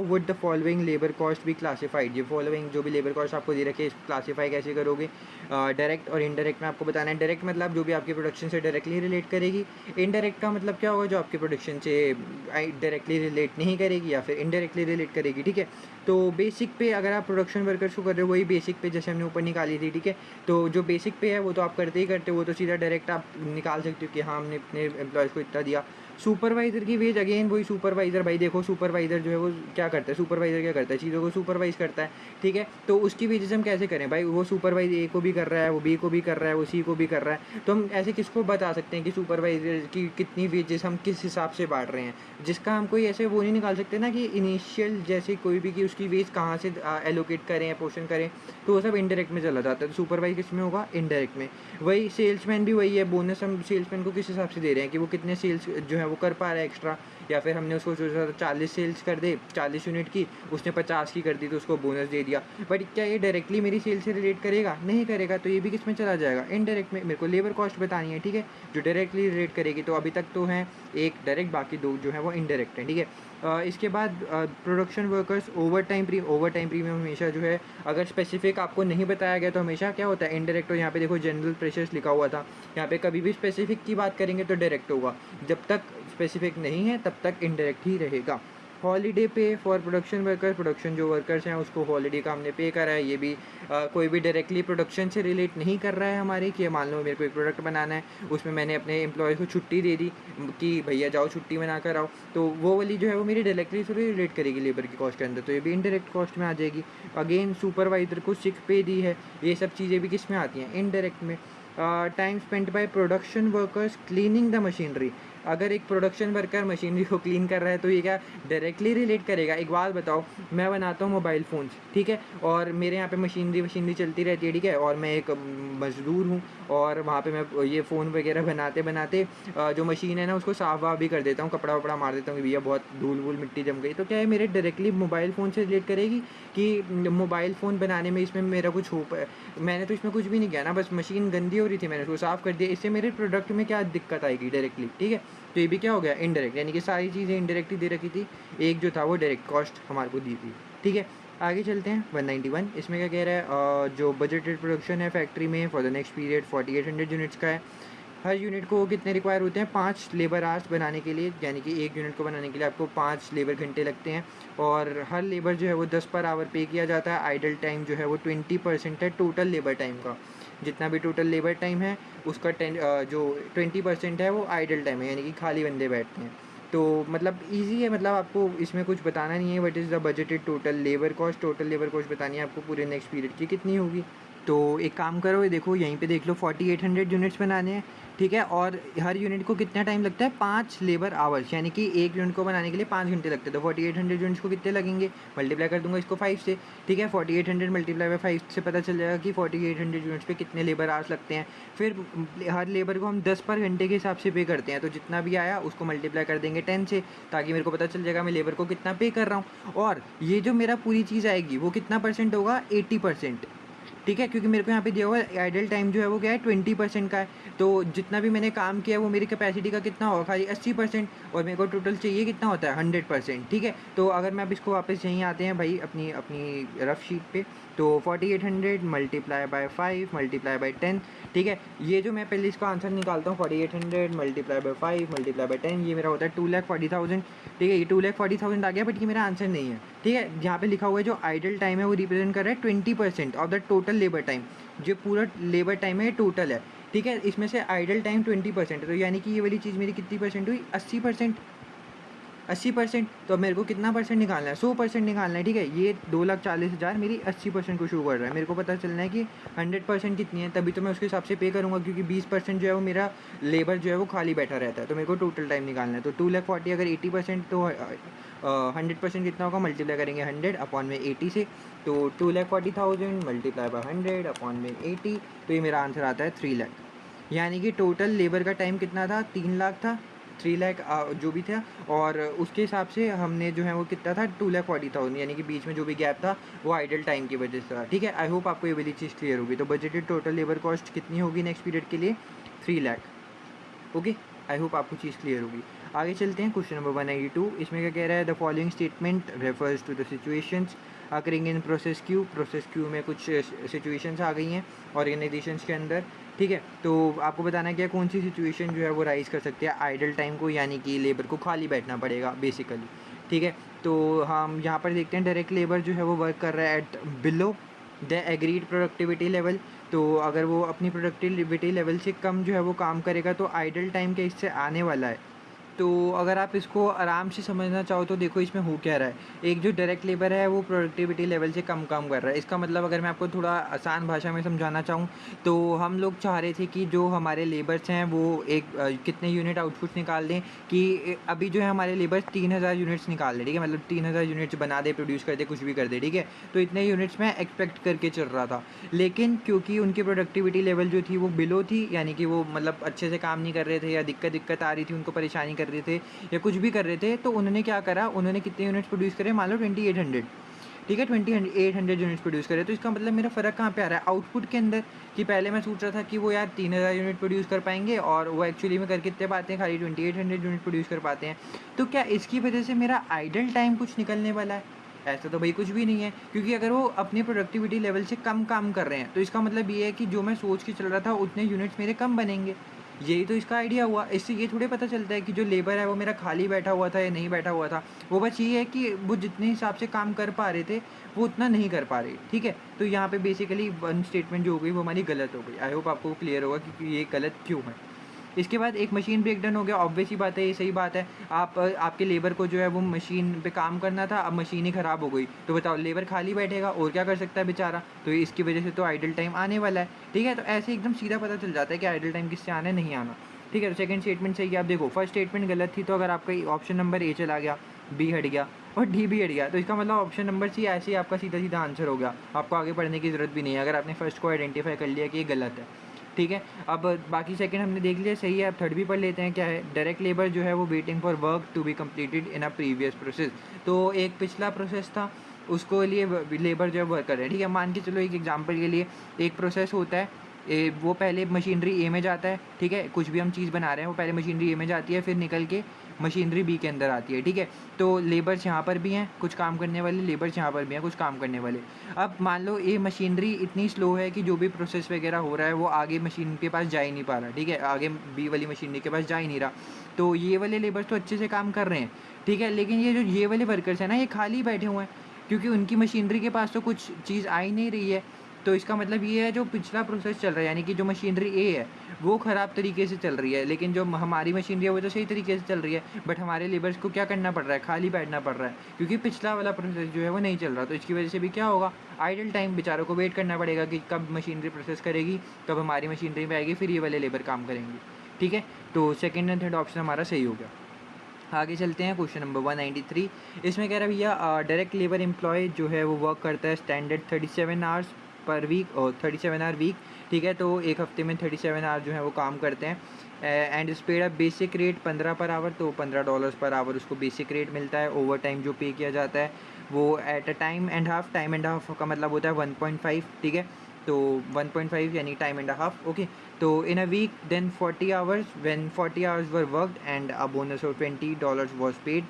would the following labour cost be classified. ये फॉलोइंग जो भी लेबर कॉस्ट आपको दे रखे इसको क्लासीफाई कैसे करोगे। डायरेक्ट और इनडायरेक्ट में आपको बताना है। डायरेक्ट मतलब जो भी आपके प्रोडक्शन से डायरेक्टली रिलेट करेगी। इनडायरेक्ट का मतलब क्या होगा, जो आपके प्रोडक्शन से डायरेक्टली रिलेट नहीं करेगी या फिर इनडायरेक्टली रिलेट करेगी, ठीक है। तो बेसिक पे अगर आप प्रोडक्शन वर्कर्स को कर रहे हो, वही बेसिक पे जैसे हमने ऊपर निकाली थी, ठीक है। तो जो बेसिक पे है वो तो आप करते ही करते हो, वो तो सीधा डायरेक्ट आप निकाल सकते हो कि हाँ हमने अपने एम्प्लॉयज़ को इतना दिया। सुपरवाइज़र की वेज अगेन वही सुपरवाइज़र, भाई देखो सुपरवाइज़र जो है वो क्या करता है, सुपरवाइज़र क्या करता है, चीज़ों को सुपरवाइज़ करता है, ठीक है। तो उसकी वेजेस हम कैसे करें भाई, वो सुपरवाइज ए को भी कर रहा है, वो बी को भी कर रहा है, वो सी को भी कर रहा है। तो हम ऐसे किसको बता सकते हैं कि सुपरवाइज़र की कितनी वेजेस हम किस हिसाब से बांट रहे हैं, जिसका हम कोई ऐसे वो नहीं निकाल सकते ना कि इनिशियल जैसे कोई भी कि उसकी वेज कहाँ से एलोकेट करें या पोर्शन करें। तो वो सब इनडायरेक्ट में चला जाता है। तो सुपरवाइज किस में होगा, इनडायरेक्ट में। वही सेल्समैन भी वही है, बोनस हम सेल्समैन को किस हिसाब से दे रहे हैं कि वो कितने सेल्स जो है वो कर पा रहा है एक्स्ट्रा, या फिर हमने उसको सोचा था 40 सेल्स कर दे 40 यूनिट की, उसने 50 की कर दी तो उसको बोनस दे दिया। बट क्या ये डायरेक्टली मेरी सेल से रिलेट करेगा, नहीं करेगा। तो ये भी किस में चला जाएगा, इनडायरेक्ट में। मेरे को लेबर कॉस्ट बतानी है, ठीक है, जो डायरेक्टली रिलेट करेगी। तो अभी तक तो हैं एक डायरेक्ट, बाकी दो जो है वो इनडायरेक्ट हैं, ठीक है। इसके बाद production workers over time premium हमेशा जो है अगर स्पेसिफिक आपको नहीं बताया गया तो हमेशा क्या होता है, इनडायरेक्ट। और यहाँ पे देखो जनरल प्रेशर्स लिखा हुआ था, यहाँ पे कभी भी स्पेसिफिक की बात करेंगे तो डायरेक्ट होगा, जब तक स्पेसिफिक नहीं है तब तक इनडायरेक्ट ही रहेगा। हॉलीडे पे फॉर प्रोडक्शन वर्कर, प्रोडक्शन जो वर्कर्स हैं उसको हॉलीडे का हमने पे करा है। ये भी कोई भी डायरेक्टली प्रोडक्शन से रिलेट नहीं कर रहा है हमारे, कि मान लो मेरे को एक प्रोडक्ट बनाना है, उसमें मैंने अपने एम्प्लॉयज़ को छुट्टी दे दी कि भैया जाओ छुट्टी मना कर आओ, तो वो वाली जो है वो मेरी डायरेक्टली थोड़ी रिलेट करेगी लेबर की कॉस्ट के अंदर, तो ये भी इनडायरेक्ट कॉस्ट में आ जाएगी। अगेन सुपरवाइज़र को सिक पे दी है, ये सब चीज़ें भी किस में आती हैं, इनडायरेक्ट में। Time spent by production workers cleaning the machinery, अगर एक प्रोडक्शन वर्कर मशीनरी को क्लीन कर रहा है तो ये क्या डायरेक्टली रिलेट करेगा। एक बात बताओ, मैं बनाता हूँ मोबाइल फ़ोन्स, ठीक है, और मेरे यहाँ पे मशीनरी चलती रहती है, ठीक है, और मैं एक मज़दूर हूँ और वहाँ पे मैं ये फ़ोन वगैरह बनाते बनाते जो मशीन है ना उसको साफ वाफ भी कर देता हूँ, कपड़ा वपड़ा मार देता हूँ कि भैया बहुत धूल वूल मिट्टी जम गई। तो क्या है मेरे डायरेक्टली मोबाइल फ़ोन से रिलेट करेगी कि मोबाइल फ़ोन बनाने में इसमें मेरा कुछ हो मैंने तो इसमें कुछ भी नहीं किया ना, बस मशीन गंदी हो रही थी मैंने उसको साफ़ कर दिया, इससे मेरे प्रोडक्ट में क्या दिक्कत आएगी डायरेक्टली, ठीक है। तो ये भी क्या हो गया, इनडायरेक्ट, यानी कि सारी चीज़ें इनडायरेक्ट ही दे रखी थी, एक जो था वो डायरेक्ट कॉस्ट हमारे को दी थी, ठीक है। आगे चलते हैं 191। इसमें क्या कह रहा है, जो बजटेड प्रोडक्शन है फैक्ट्री में for the next period 4800 units का है। हर यूनिट को कितने रिक्वायर होते हैं, 5 लेबर आवर्स बनाने के लिए, यानी कि एक यूनिट को बनाने के लिए आपको 5 लेबर घंटे लगते हैं। और हर लेबर जो है वो 10 पर आवर पे किया जाता है। आइडल टाइम जो है वो 20% है टोटल लेबर टाइम का, जितना भी टोटल लेबर टाइम है उसका जो 20% है वो आइडल टाइम है, यानी कि खाली बंदे बैठते हैं। तो मतलब ईज़ी है, मतलब आपको इसमें कुछ बताना नहीं है। What is the budgeted total labour cost बतानी है आपको पूरे नेक्स्ट पीरियड की कितनी होगी। तो एक काम करो, ये देखो यहीं पे देख लो 4800 यूनिट्स बनाने हैं, ठीक है। और हर यूनिट को कितना टाइम लगता है, 5 लेबर आवर्स, यानी कि एक यूनिट को बनाने के लिए 5 घंटे लगते हैं। तो 4800 यूनिट्स को कितने लगेंगे, मल्टीप्लाई कर दूंगा इसको 5 से, ठीक है। 4800 मल्टीप्लाई बाई 5 से पता चल जाएगा कि 4800 यूनिट्स पे कितने लेबर आवर्स लगते हैं। फिर हर लेबर को हम 10 पर घंटे के हिसाब से पे करते हैं, तो जितना भी आया उसको मल्टीप्लाई कर देंगे 10 से, ताकि मेरे को पता चल जाएगा मैं लेबर को कितना पे कर रहा हूँ। और ये जो मेरा पूरी चीज़ आएगी वो कितना परसेंट होगा, 80%, ठीक है। क्योंकि मेरे को यहाँ पे दिया हुआ है आइडल टाइम जो है वो क्या है, 20% का है। तो जितना भी मैंने काम किया वो मेरी कैपेसिटी का कितना होगा, खाली 80%, और मेरे को टोटल चाहिए कितना होता है, 100%, ठीक है। तो अगर मैं अब इसको वापस यहीं आते हैं भाई अपनी अपनी रफ शीट पे, तो 4800 मल्टीप्लाई बाय 5 मल्टीप्लाई बाय 10, ठीक है। ये जो मैं पहले इसका आंसर निकालता हूँ, 4800 मल्टीप्लाई बाय 5 मल्टीप्लाई बाय 10, ये मेरा होता है 2,40,000, ठीक है। ये 2,40,000 आ गया, बट ये मेरा आंसर नहीं है, ठीक है। यहाँ पे लिखा हुआ है जो आइडल टाइम है वो रिप्रेजेंट कर रहा है 20% of the total labour time. जो पूरा लेबर टाइम है ये टोटल है, ठीक है। इसमें से आइडल टाइम 20% है, तो यानी कि ये वाली चीज़ मेरी कितनी परसेंट हुई, 80%। 80%, तो अब मेरे को कितना परसेंट निकालना है, 100% निकालना है, ठीक है। ये 2,40,000 मेरी 80% को शो कर रहा है। मेरे को पता चलना है कि 100% कितनी है, तभी तो मैं उसके हिसाब से पे करूँगा, क्योंकि 20% जो है वो मेरा लेबर जो है वो खाली बैठा रहता है। तो मेरे को टोटल टाइम निकालना है। तो 2,40,000 अगर 80%, तो 100% कितना होगा, मल्टीप्लाई करेंगे 100 अपॉन में 80 से, तो 2,40,000 मल्टीप्लाई बाय 100 अपॉन में 80, तो ये मेरा आंसर आता है 3 लाख। यानी कि टोटल लेबर का टाइम कितना था, 3 लाख था, 3 लाख जो भी था। और उसके हिसाब से हमने जो है वो कितना था, 2,40,000, यानी कि बीच में जो भी गैप था वो आइडल टाइम की वजह से था, ठीक है। आई होप आपको ये वाली चीज़ क्लियर होगी। तो बजटेड टोटल लेबर कॉस्ट कितनी होगी नेक्स्ट पीरियड के लिए, 3 लाख। ओके, आई होप आपको चीज़ क्लियर होगी। आगे चलते हैं, क्वेश्चन नंबर 192। इसमें क्या कह रहा है, the following statement refers to the situations occurring in process Q में कुछ सिचुएशंस आ गई हैं ऑर्गेनाइजेशंस के अंदर, ठीक है। तो आपको बताना है कि कौन सी सिचुएशन जो है वो राइज कर सकती है आइडल टाइम को, यानी कि लेबर को खाली बैठना पड़ेगा बेसिकली, ठीक है। तो हम यहाँ पर देखते हैं डायरेक्ट लेबर जो है वो वर्क कर रहा है at below the agreed productivity level. तो अगर वो अपनी प्रोडक्टिविटी लेवल से कम जो है वो काम करेगा तो आइडल टाइम के इससे आने वाला है। तो अगर आप इसको आराम से समझना चाहो तो देखो इसमें हो क्या रहा है। एक जो डायरेक्ट लेबर है वो प्रोडक्टिविटी लेवल से कम काम कर रहा है। इसका मतलब अगर मैं आपको थोड़ा आसान भाषा में समझाना चाहूँ तो हम लोग चाह रहे थे कि जो हमारे लेबर्स हैं वो एक कितने यूनिट आउटपुट निकाल दें, कि अभी जो है हमारे लेबर्स 3,000 यूनिट्स निकाल दें, ठीक है। मतलब 3,000 यूनिट्स बना दे, प्रोड्यूस कर दे, कुछ भी कर दे, ठीक है। तो इतने यूनिट्स मैं एक्सपेक्ट करके चल रहा था, लेकिन क्योंकि उनकी प्रोडक्टिविटी लेवल जो थी वो बिलो थी, यानी कि वो मतलब अच्छे से काम नहीं कर रहे थे या दिक्कत आ रही थी, उनको परेशानी कर रहे थे या कुछ भी कर रहे थे, तो उन्होंने क्या करा, उन्होंने कितने यूनिट्स प्रोड्यूस करे, मान लो 2800, ठीक है। 2800 यूनिट्स प्रोड्यूस करे। तो इसका मतलब मेरा फ़र्क कहाँ पे आ रहा है, आउटपुट के अंदर। कि पहले मैं सोच रहा था कि वो यार 3,000 यूनिट प्रोड्यूस कर पाएंगे और वो एक्चुअली में कर कितने पाते हैं, खाली 2800 यूनिट प्रोड्यूस कर पाते हैं। तो क्या इसकी वजह से मेरा आइडल टाइम कुछ निकलने वाला है? ऐसा तो भाई कुछ भी नहीं है, क्योंकि अगर वो अपनी प्रोडक्टिविटी लेवल से कम काम कर रहे हैं तो इसका मतलब ये है कि जो मैं सोच के चल रहा था उतने यूनिट्स मेरे कम बनेंगे। यही तो इसका आइडिया हुआ। इससे ये थोड़े पता चलता है कि जो लेबर है वो मेरा खाली बैठा हुआ था या नहीं बैठा हुआ था। वो बस ये है कि वो जितने हिसाब से काम कर पा रहे थे वो उतना नहीं कर पा रहे, ठीक है। तो यहाँ पे बेसिकली वन स्टेटमेंट जो हो गई वो हमारी गलत हो गई। आई होप आपको क्लियर होगा कि ये गलत क्यों है। इसके बाद एक मशीन ब्रेकडाउन हो गया, ऑब्वियस ही बात है, ये सही बात है। आपके लेबर को जो है वो मशीन पे काम करना था, अब मशीन ही ख़राब हो गई, तो बताओ लेबर खाली बैठेगा और क्या कर सकता है बेचारा। तो इसकी वजह से तो आइडल टाइम आने वाला है, ठीक है। तो ऐसे एकदम सीधा पता चल जाता है कि आइडल टाइम किससे आना है, नहीं आना, ठीक है। तो सेकंड स्टेटमेंट सही है। आप देखो फर्स्ट स्टेटमेंट गलत थी, तो अगर आपका ऑप्शन नंबर ए चला गया, बी हट गया और डी भी हट गया, तो इसका मतलब ऑप्शन नंबर सी ऐसे ही आपका सीधा सीधा आंसर हो गया। आपको आगे पढ़ने की ज़रूरत भी नहीं है अगर आपने फर्स्ट को आइडेंटिफाई कर लिया कि ये गलत है, ठीक है। अब बाकी सेकंड हमने देख लिया, सही है। अब थर्ड भी पढ़ लेते हैं, क्या है। डायरेक्ट लेबर जो है वो waiting for work to be completed in a previous process. तो एक पिछला प्रोसेस था, उसको लिए लेबर जो है वर्क कर रहे हैं, ठीक है। मान के चलो एक एग्जांपल के लिए एक प्रोसेस होता है, वो पहले मशीनरी ए में जाता है, ठीक है। कुछ भी हम चीज़ बना रहे हैं वो पहले मशीनरी ए में जाती है, फिर निकल के मशीनरी बी के अंदर आती है, ठीक है। तो लेबर्स यहाँ पर भी हैं कुछ काम करने वाले, लेबर्स यहाँ पर भी हैं कुछ काम करने वाले। अब मान लो ये मशीनरी इतनी स्लो है कि जो भी प्रोसेस वगैरह हो रहा है वो आगे मशीन के पास जा ही नहीं पा रहा, ठीक है। आगे बी वाली मशीनरी के पास जा ही नहीं रहा। तो ये वाले लेबर्स तो अच्छे से काम कर रहे हैं, ठीक है, लेकिन ये जो ये वाले वर्कर्स हैं ना, ये खाली बैठे हुए हैं, क्योंकि उनकी मशीनरी के पास तो कुछ चीज़ आ ही नहीं रही है। तो इसका मतलब ये है जो पिछला प्रोसेस चल रहा है, यानी कि जो मशीनरी ए है वो ख़राब तरीके से चल रही है, लेकिन जो हमारी मशीनरी है वो तो सही तरीके से चल रही है, बट हमारे लेबर्स को क्या करना पड़ रहा है, खाली बैठना पड़ रहा है, क्योंकि पिछला वाला प्रोसेस जो है वो नहीं चल रहा। तो इसकी वजह से भी क्या होगा, आइडल टाइम बेचारों को वेट करना पड़ेगा कि कब मशीनरी प्रोसेस करेगी, कब हमारी मशीनरी में आएगी, फिर ये वाले लेबर काम करेंगे। ठीक है, तो सेकेंड एंड थर्ड ऑप्शन हमारा सही हो गया। आगे चलते हैं, क्वेश्चन नंबर 193। इसमें कह रहा है भैया डायरेक्ट लेबर एम्प्लॉय जो है वो वर्क करता है स्टैंडर्ड 37 आवर्स पर वीक और 37 आवर वीक। ठीक है, तो एक हफ्ते में 37 आवर जो है वो काम करते हैं। एंड इस paid up basic rate 15 per hour, तो $15 पर आवर उसको बेसिक रेट मिलता है। ओवर टाइम जो पे किया जाता है वो at a time and half का मतलब होता है 1.5। ठीक है, तो 1.5 यानी टाइम एंड हाफ। ओके, तो in a week then 40 hours when 40 hours were worked and a bonus of $20 was paid.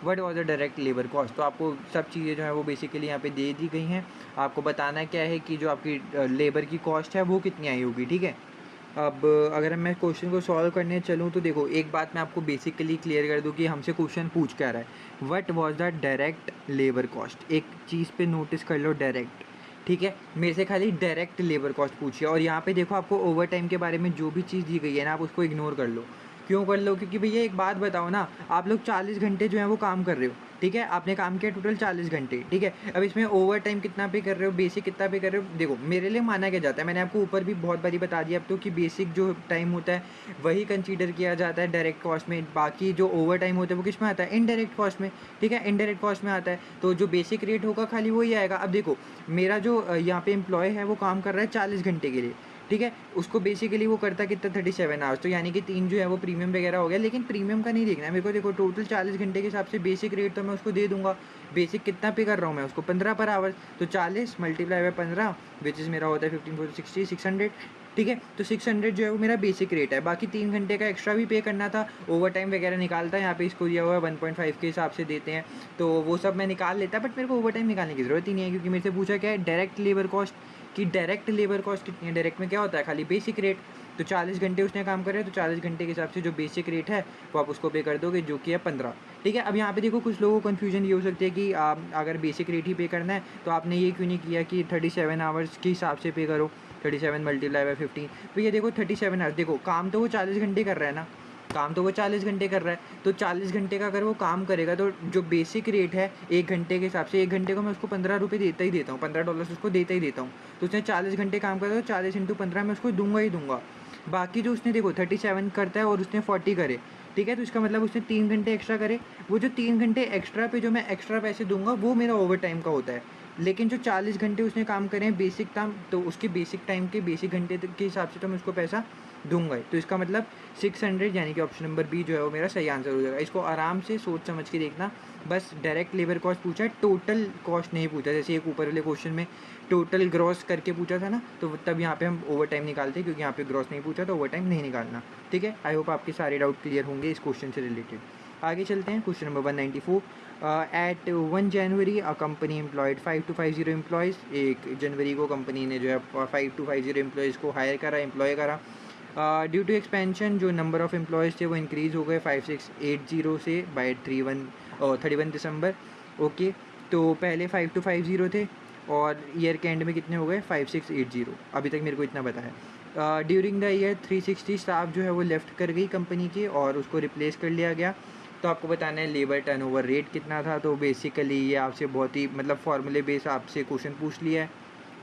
What was the direct labour cost. तो आपको सब चीज़ें जो है वो बेसिकली यहाँ पे दे दी गई हैं। आपको बताना क्या है कि जो आपकी लेबर की कॉस्ट है वो कितनी आई होगी। ठीक है, अब अगर मैं क्वेश्चन को सॉल्व करने चलूँ तो देखो, एक बात मैं आपको बेसिकली क्लियर कर दूँ कि हमसे क्वेश्चन पूछ क्या रहा है, what was the direct labour cost. एक चीज़ पे नोटिस कर लो, डायरेक्ट। ठीक है, मेरे से खाली डायरेक्ट लेबर कॉस्ट पूछिए, और यहाँ पे देखो आपको ओवर टाइम के बारे में जो भी चीज़ दी गई है ना, आप उसको इग्नोर कर लो। क्यों कर लो, क्योंकि भैया एक बात बताओ ना, आप लोग 40 घंटे जो है वो काम कर रहे हो। ठीक है, आपने काम किया टोटल 40 घंटे। ठीक है, अब इसमें ओवर टाइम कितना पे कर रहे हो, बेसिक कितना पे कर रहे हो। देखो मेरे लिए माना क्या जाता है, मैंने आपको ऊपर भी बहुत बारी बता दिया अब तो, कि बेसिक जो टाइम होता है वही कंसीडर किया जाता है डायरेक्ट कॉस्ट में, बाकी जो ओवर टाइम होता है वो किस में आता है, इनडायरेक्ट कॉस्ट में। ठीक है, इनडायरेक्ट कॉस्ट में आता है, तो जो बेसिक रेट होगा खाली वही आएगा। अब देखो मेरा जो यहाँ पे एम्प्लॉय है वो काम कर रहा है 40 घंटे के लिए। ठीक है, उसको बेसिकली वो करता है कितना, 37 आवर्स, तो यानी कि 3 जो है वो प्रीमियम वगैरह हो गया, लेकिन प्रीमियम का नहीं देखना है मेरे को। देखो टोटल 40 घंटे के हिसाब से बेसिक रेट तो मैं उसको दे दूंगा। बेसिक कितना पे कर रहा हूँ मैं उसको, 15 पर आवर, तो 40 मल्टीप्लाई बाय 15 विच इज़ मेरा होता है 15 4 60 600। ठीक है, तो 600 जो है वो मेरा बेसिक रेट है। बाकी 3 घंटे का एक्स्ट्रा भी पे करना था, ओवर टाइम वगैरह निकालता है, यहाँ पे इसको दिया हुआ है 1.5 के हिसाब से देते हैं, तो वो सब मैं निकाल लेता, बट मेरे को ओवर टाइम निकालने की ज़रूरत ही नहीं है, क्योंकि मेरे से पूछा क्या है, डायरेक्ट लेबर कॉस्ट कि डायरेक्ट लेबर कॉस्ट कितनी है। डायरेक्ट में क्या होता है, खाली बेसिक रेट। तो 40 घंटे उसने काम करे, तो 40 घंटे के हिसाब से जो बेसिक रेट है वो आप उसको पे कर दोगे, जो कि है 15। ठीक है, अब यहाँ पे देखो कुछ लोगों को कन्फ्यूजन ये हो सकती है कि अगर बेसिक रेट ही पे करना है तो आपने ये क्यों नहीं किया कि 37 आवर्स के हिसाब से पे करो, 37 मल्टीप्लाई बाय 15। तो ये देखो 37 आवर्स, देखो काम तो वो 40 घंटे कर रहा है ना, काम तो वो 40 घंटे कर रहा है, तो 40 घंटे का अगर वो काम करेगा तो जो बेसिक रेट है 1 घंटे के हिसाब से, 1 घंटे को मैं उसको ₹15 देता ही देता हूँ, $15 उसको देता ही देता हूँ। तो उसने 40 घंटे काम करा, तो 40 × 15 मैं उसको दूंगा ही दूंगा। बाकी जो उसने देखो 37 करता है और उसने 40 करे, ठीक है, तो इसका मतलब उसने 3 घंटे एक्स्ट्रा करे, वो जो 3 घंटे एक्स्ट्रा पे जो मैं एक्स्ट्रा पैसे दूंगा वो मेरा ओवर टाइम का होता है। लेकिन जो 40 घंटे उसने काम करे हैं बेसिक टाइम, तो उसके बेसिक टाइम के बेसिक घंटे के हिसाब से तो मैं उसको पैसा दूंगा ही। तो इसका मतलब 600 यानी कि ऑप्शन नंबर बी जो है वो मेरा सही आंसर हो जाएगा। इसको आराम से सोच समझ के देखना, बस डायरेक्ट लेबर कॉस्ट पूछा है, टोटल कॉस्ट नहीं पूछा। जैसे एक ऊपर वाले क्वेश्चन में टोटल ग्रॉस करके पूछा था ना, तो तब यहाँ पे हम ओवर टाइम निकालते हैं, क्योंकि यहाँ पे ग्रॉस नहीं पूछा तो ओवर टाइम नहीं निकालना। ठीक है, आई होप आपके सारे डाउट क्लियर होंगे इस क्वेश्चन से रिलेटेड। आगे चलते हैं, question number 194। At 1 January a company employed 5 to 50 employees. 1 जनवरी को कंपनी ने जो है 5 to 50 एम्प्लॉयज़ को हायर करा, एम्प्लॉय करा। ड्यू टू एक्सपेंशन जो नंबर ऑफ़ एम्प्लॉयज़ थे वो इंक्रीज़ हो गए 5680 से बाय 31 दिसंबर। ओके, तो पहले 5 to 50 थे और ईयर के एंड में कितने हो गए, 5680। अभी तक मेरे को इतना पता है। ड्यूरिंग द ईयर 360 स्टाफ जो है वो लेफ़्ट कर गई कंपनी की और उसको रिप्लेस कर लिया गया। तो आपको बताना है लेबर टर्नओवर रेट कितना था। तो बेसिकली ये आपसे बहुत ही मतलब फॉर्मूले बेस आपसे क्वेश्चन पूछ लिया है।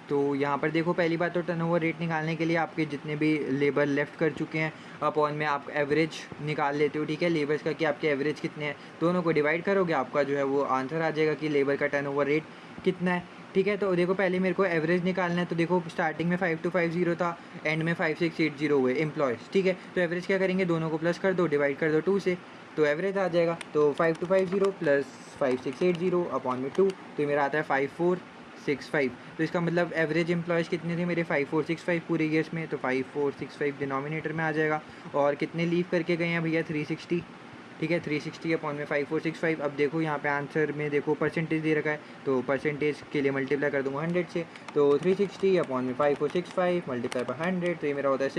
तो यहाँ पर देखो, पहली बात तो टर्नओवर रेट निकालने के लिए आपके जितने भी लेबर लेफ़्ट कर चुके हैं अपॉन में आप एवरेज निकाल लेते हो। ठीक है, लेबर्स का कि आपके एवरेज कितने हैं, दोनों को डिवाइड करोगे, आपका जो है वो आंसर आ जाएगा कि लेबर का टर्नओवर रेट कितना है। ठीक है, तो देखो पहले मेरे को एवरेज निकालना है। तो देखो स्टार्टिंग में 5 to 50 था, एंड में 5680 हुए एम्प्लॉयज़। ठीक है, तो एवरेज क्या करेंगे, दोनों को प्लस कर दो, डिवाइड कर दो 2 से, तो एवरेज आ जाएगा। तो 5 to 50 प्लस 5680 अपॉन में 2, तो मेरा आता है 5465। तो इसका मतलब एवरेज एम्प्लॉयज़ कितने थे मेरे, 5465 पूरे ईयर्स में। तो 5465 डिनोमिनेटर में आ जाएगा। और कितने लीव करके गए हैं भैया, 360। ठीक है, 360 अपॉन में 5465। अब देखो यहाँ पे आंसर में देखो परसेंटेज दे रखा है, तो परसेंटेज के लिए मल्टीप्लाई कर दूंगा 100 से। तो 360 अपॉन में 5465 मल्टीप्लाई बाय 100, तो ये मेरा होता है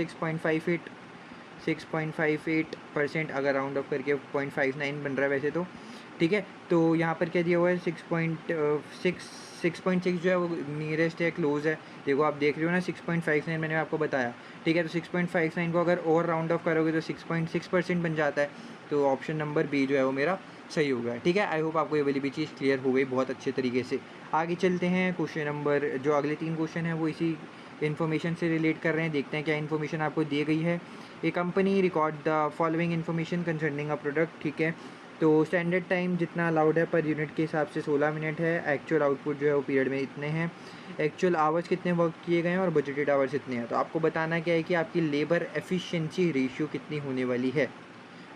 6.58% अगर राउंड ऑफ करके 0.59 बन रहा है वैसे तो। ठीक है, तो यहाँ पर क्या दिया हुआ है, 6.6 जो है वो नियरेस्ट है, क्लोज है। देखो आप देख रहे हो ना 6.59 मैंने आपको बताया, ठीक है। तो 6.59 को अगर और राउंड ऑफ करोगे तो 6.6% बन जाता है। तो ऑप्शन नंबर बी जो है वो मेरा सही होगा, ठीक है। आई होप आपको ये वाली भी चीज़ क्लियर हो गई बहुत अच्छे तरीके से। आगे चलते हैं, क्वेश्चन नंबर जो अगले 3 क्वेश्चन हैं वो इसी इन्फॉर्मेशन से रिलेट कर रहे हैं। देखते हैं क्या इन्फॉर्मेशन आपको दी गई है। A company record the following information concerning a product, ठीक है। तो स्टैंडर्ड टाइम जितना अलाउड है पर यूनिट के हिसाब से 16 मिनट है। एक्चुअल आउटपुट जो है वो पीरियड में इतने हैं। एक्चुअल आवर्स कितने वर्क किए गए हैं और बजटेड आवर्स इतने हैं। तो आपको बताना क्या है कि आपकी लेबर एफिशिएंसी रेशियो कितनी होने वाली है।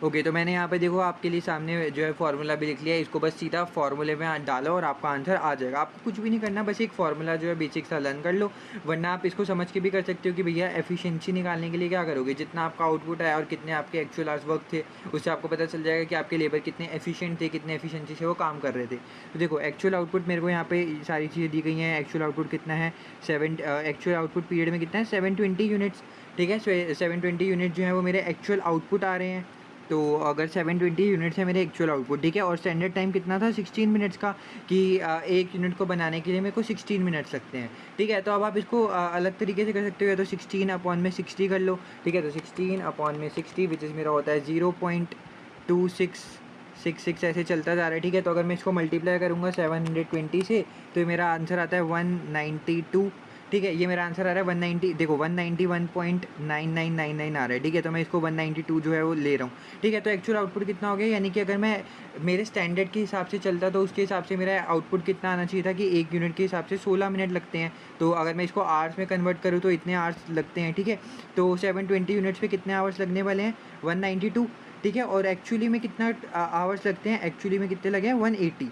ओके, तो मैंने यहाँ पे देखो आपके लिए सामने जो है फार्मूला भी लिख लिया है। इसको बस सीधा फार्मूले में डालो और आपका आंसर आ जाएगा। आपको कुछ भी नहीं करना, बस एक फार्मूला जो है बेसिक सा लर्न कर लो। वरना आप इसको समझ के भी कर सकते हो कि भैया एफिशिएंसी निकालने के लिए क्या करोगे, जितना आपका आउटपुट आया और कितने आपके एक्चुअल आवर्स वर्क थे उससे आपको पता चल जाएगा कि आपके लेबर कितने एफिशिएंट थे, कितने एफिशिएंसी से वो काम कर रहे थे। तो देखो एक्चुअल आउटपुट मेरे को यहाँ पे सारी चीज़ें दी गई हैं। एक्चुअल आउटपुट कितना है, एक्चुअल आउटपुट पीरियड में कितना है 720 यूनिट्स, ठीक है। 720 यूनिट जो है वो मेरे एक्चुअल आउटपुट आ रहे हैं। तो अगर 720 यूनिट्स है मेरे एक्चुअल आउटपुट, ठीक है। और स्टैंडर्ड टाइम कितना था 16 मिनट्स का, कि एक यूनिट को बनाने के लिए मेरे को 16 मिनट्स लगते हैं, ठीक है। तो अब आप इसको अलग तरीके से कर सकते हो, या तो 16/60 कर लो, ठीक है। तो 16/60 विच इज़ मेरा होता है 0.2666 ऐसे चलता जा रहा है, ठीक है। तो अगर मैं इसको मल्टीप्लाई करूँगा 720 से तो ये मेरा आंसर आता है 192, ठीक है। ये मेरा आंसर आ रहा है 190, देखो 191.9999 आ रहा है, ठीक है। तो मैं इसको 192 जो है वो ले रहा हूँ, ठीक है। तो एक्चुअल आउटपुट कितना हो गया, यानी कि अगर मैं मेरे स्टैंडर्ड के हिसाब से चलता तो उसके हिसाब से मेरा आउटपुट कितना आना चाहिए था कि एक यूनिट के हिसाब से 16 मिनट लगते हैं। तो अगर मैं इसको आवर्स में कन्वर्ट करूँ तो इतने आवर्स लगते हैं, ठीक है। तो 720 यूनिट्स पे कितने आवर्स लगने वाले हैं 192, ठीक है। और एक्चुअली में कितना आवर्स लगते हैं, एक्चुअली में कितने लगे हैं 180,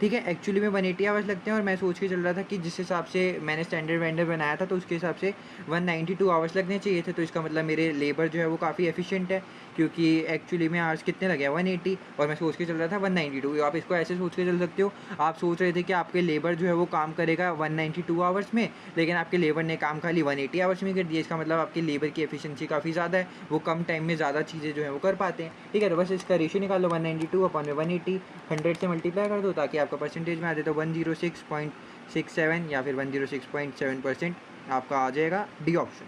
ठीक है। एक्चुअली में 180 आवर्स लगते हैं और मैं सोच के चल रहा था कि जिस हिसाब से मैंने स्टैंडर्ड वेंडर बनाया था तो उसके हिसाब से 192 आवर्स लगने चाहिए थे। तो इसका मतलब मेरे लेबर जो है वो काफ़ी एफिशिएंट है, क्योंकि एक्चुअली में आवर्स कितने लगे हैं 180 और मैं सोच के चल रहा था 192। आप इसको ऐसे सोच के चल सकते हो, आप सोच रहे थे कि आपके लेबर जो है वो काम करेगा 192 आवर्स में, लेकिन आपके लेबर ने काम खाली 180 आवर्स में कर दिया। इसका मतलब आपके लेबर की एफिशिएंसी काफ़ी ज़्यादा है, वो कम टाइम में ज़्यादा चीज़ें जो है वो कर पाते हैं, ठीक है। तो बस इसका रेशियो निकाल लो 192/180, 100 से मल्टीप्लाई कर दो ताकि आपका परसेंटेज में आ जाए। तो 106.67 या फिर 106.7% आपका आ जाएगा डी ऑप्शन,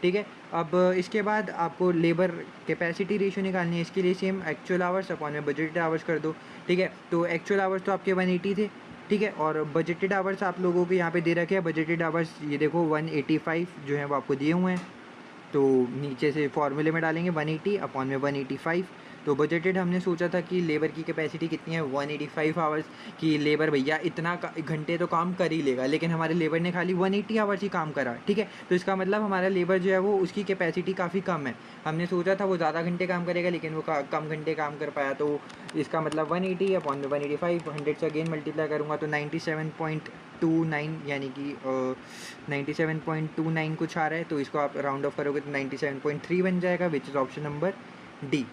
ठीक है। अब इसके बाद आपको लेबर कैपेसिटी रेशियो निकालनी है। इसके लिए सेम एक्चुअल आवर्स अपॉन में बजटेड आवर्स कर दो, ठीक है। तो एक्चुअल आवर्स तो आपके 180 थे, ठीक है। और बजटेड आवर्स आप लोगों के यहाँ पे दे रखे हैं। बजटेड आवर्स ये देखो 185 जो है वो आपको दिए हुए हैं। तो नीचे से फॉर्मूले में डालेंगे 180/185। तो बजटेड हमने सोचा था कि लेबर की कैपेसिटी कितनी है 185 आवर्स, कि लेबर भैया इतना घंटे तो काम कर ही लेगा, लेकिन हमारे लेबर ने खाली 180 आवर्स ही काम करा, ठीक है। तो इसका मतलब हमारा लेबर जो है वो उसकी कैपेसिटी काफ़ी कम है। हमने सोचा था वो ज़्यादा घंटे काम करेगा लेकिन वो कम घंटे काम कर पाया। तो इसका मतलब 180/185, 100 से अगेन मल्टीप्लाई करूँगा तो 97.29 यानी कि 97.29 कुछ आ रहा है। तो इसको आप राउंड ऑफ करोगे तो 97.3 बन जाएगा, विच इज़ ऑप्शन नंबर डी,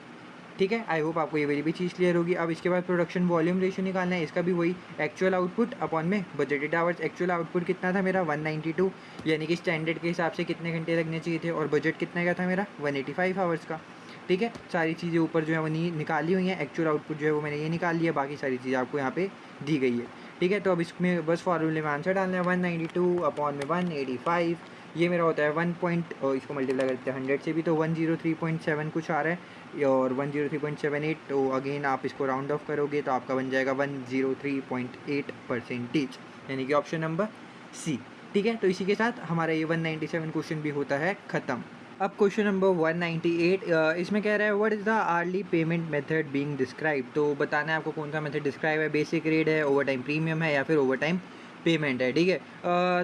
ठीक है। आई होप आपको ये वाली भी चीज़ क्लियर होगी। अब इसके बाद प्रोडक्शन वॉल्यूम रेशियो निकालना है। इसका भी वही एक्चुअल आउटपुट अपॉन में बजटेड आवर्स। एक्चुअल आउटपुट कितना था मेरा 192, यानी कि स्टैंडर्ड के हिसाब से कितने घंटे लगने चाहिए थे, और बजट कितना का था मेरा 185 आवर्स का, ठीक है। सारी चीज़ें ऊपर जो है वो निकाली हुई हैं। एक्चुअल आउटपुट जो है वो मैंने ये निकाल लिया, बाकी सारी चीज़ें आपको यहाँ पे दी गई है, ठीक है। तो अब इसमें बस फार्मूले में आंसर डालना है 192/185। ये मेरा होता है इसको मल्टीप्लाई करते हैं 100 से भी तो 103.7 कुछ आ रहा है, और 103.78। तो अगेन आप इसको राउंड ऑफ करोगे तो आपका बन जाएगा 103.8%, यानी कि ऑप्शन नंबर सी, ठीक है। तो इसी के साथ हमारा ये 197 क्वेश्चन भी होता है ख़त्म। अब क्वेश्चन नंबर 198, इसमें कह रहा है what is the hourly payment method being describe. तो बताना है आपको कौन सा मेथड डिस्क्राइब है, बेसिक रेट है, ओवर टाइम प्रीमियम है, या फिर ओवर टाइम पेमेंट है, ठीक है।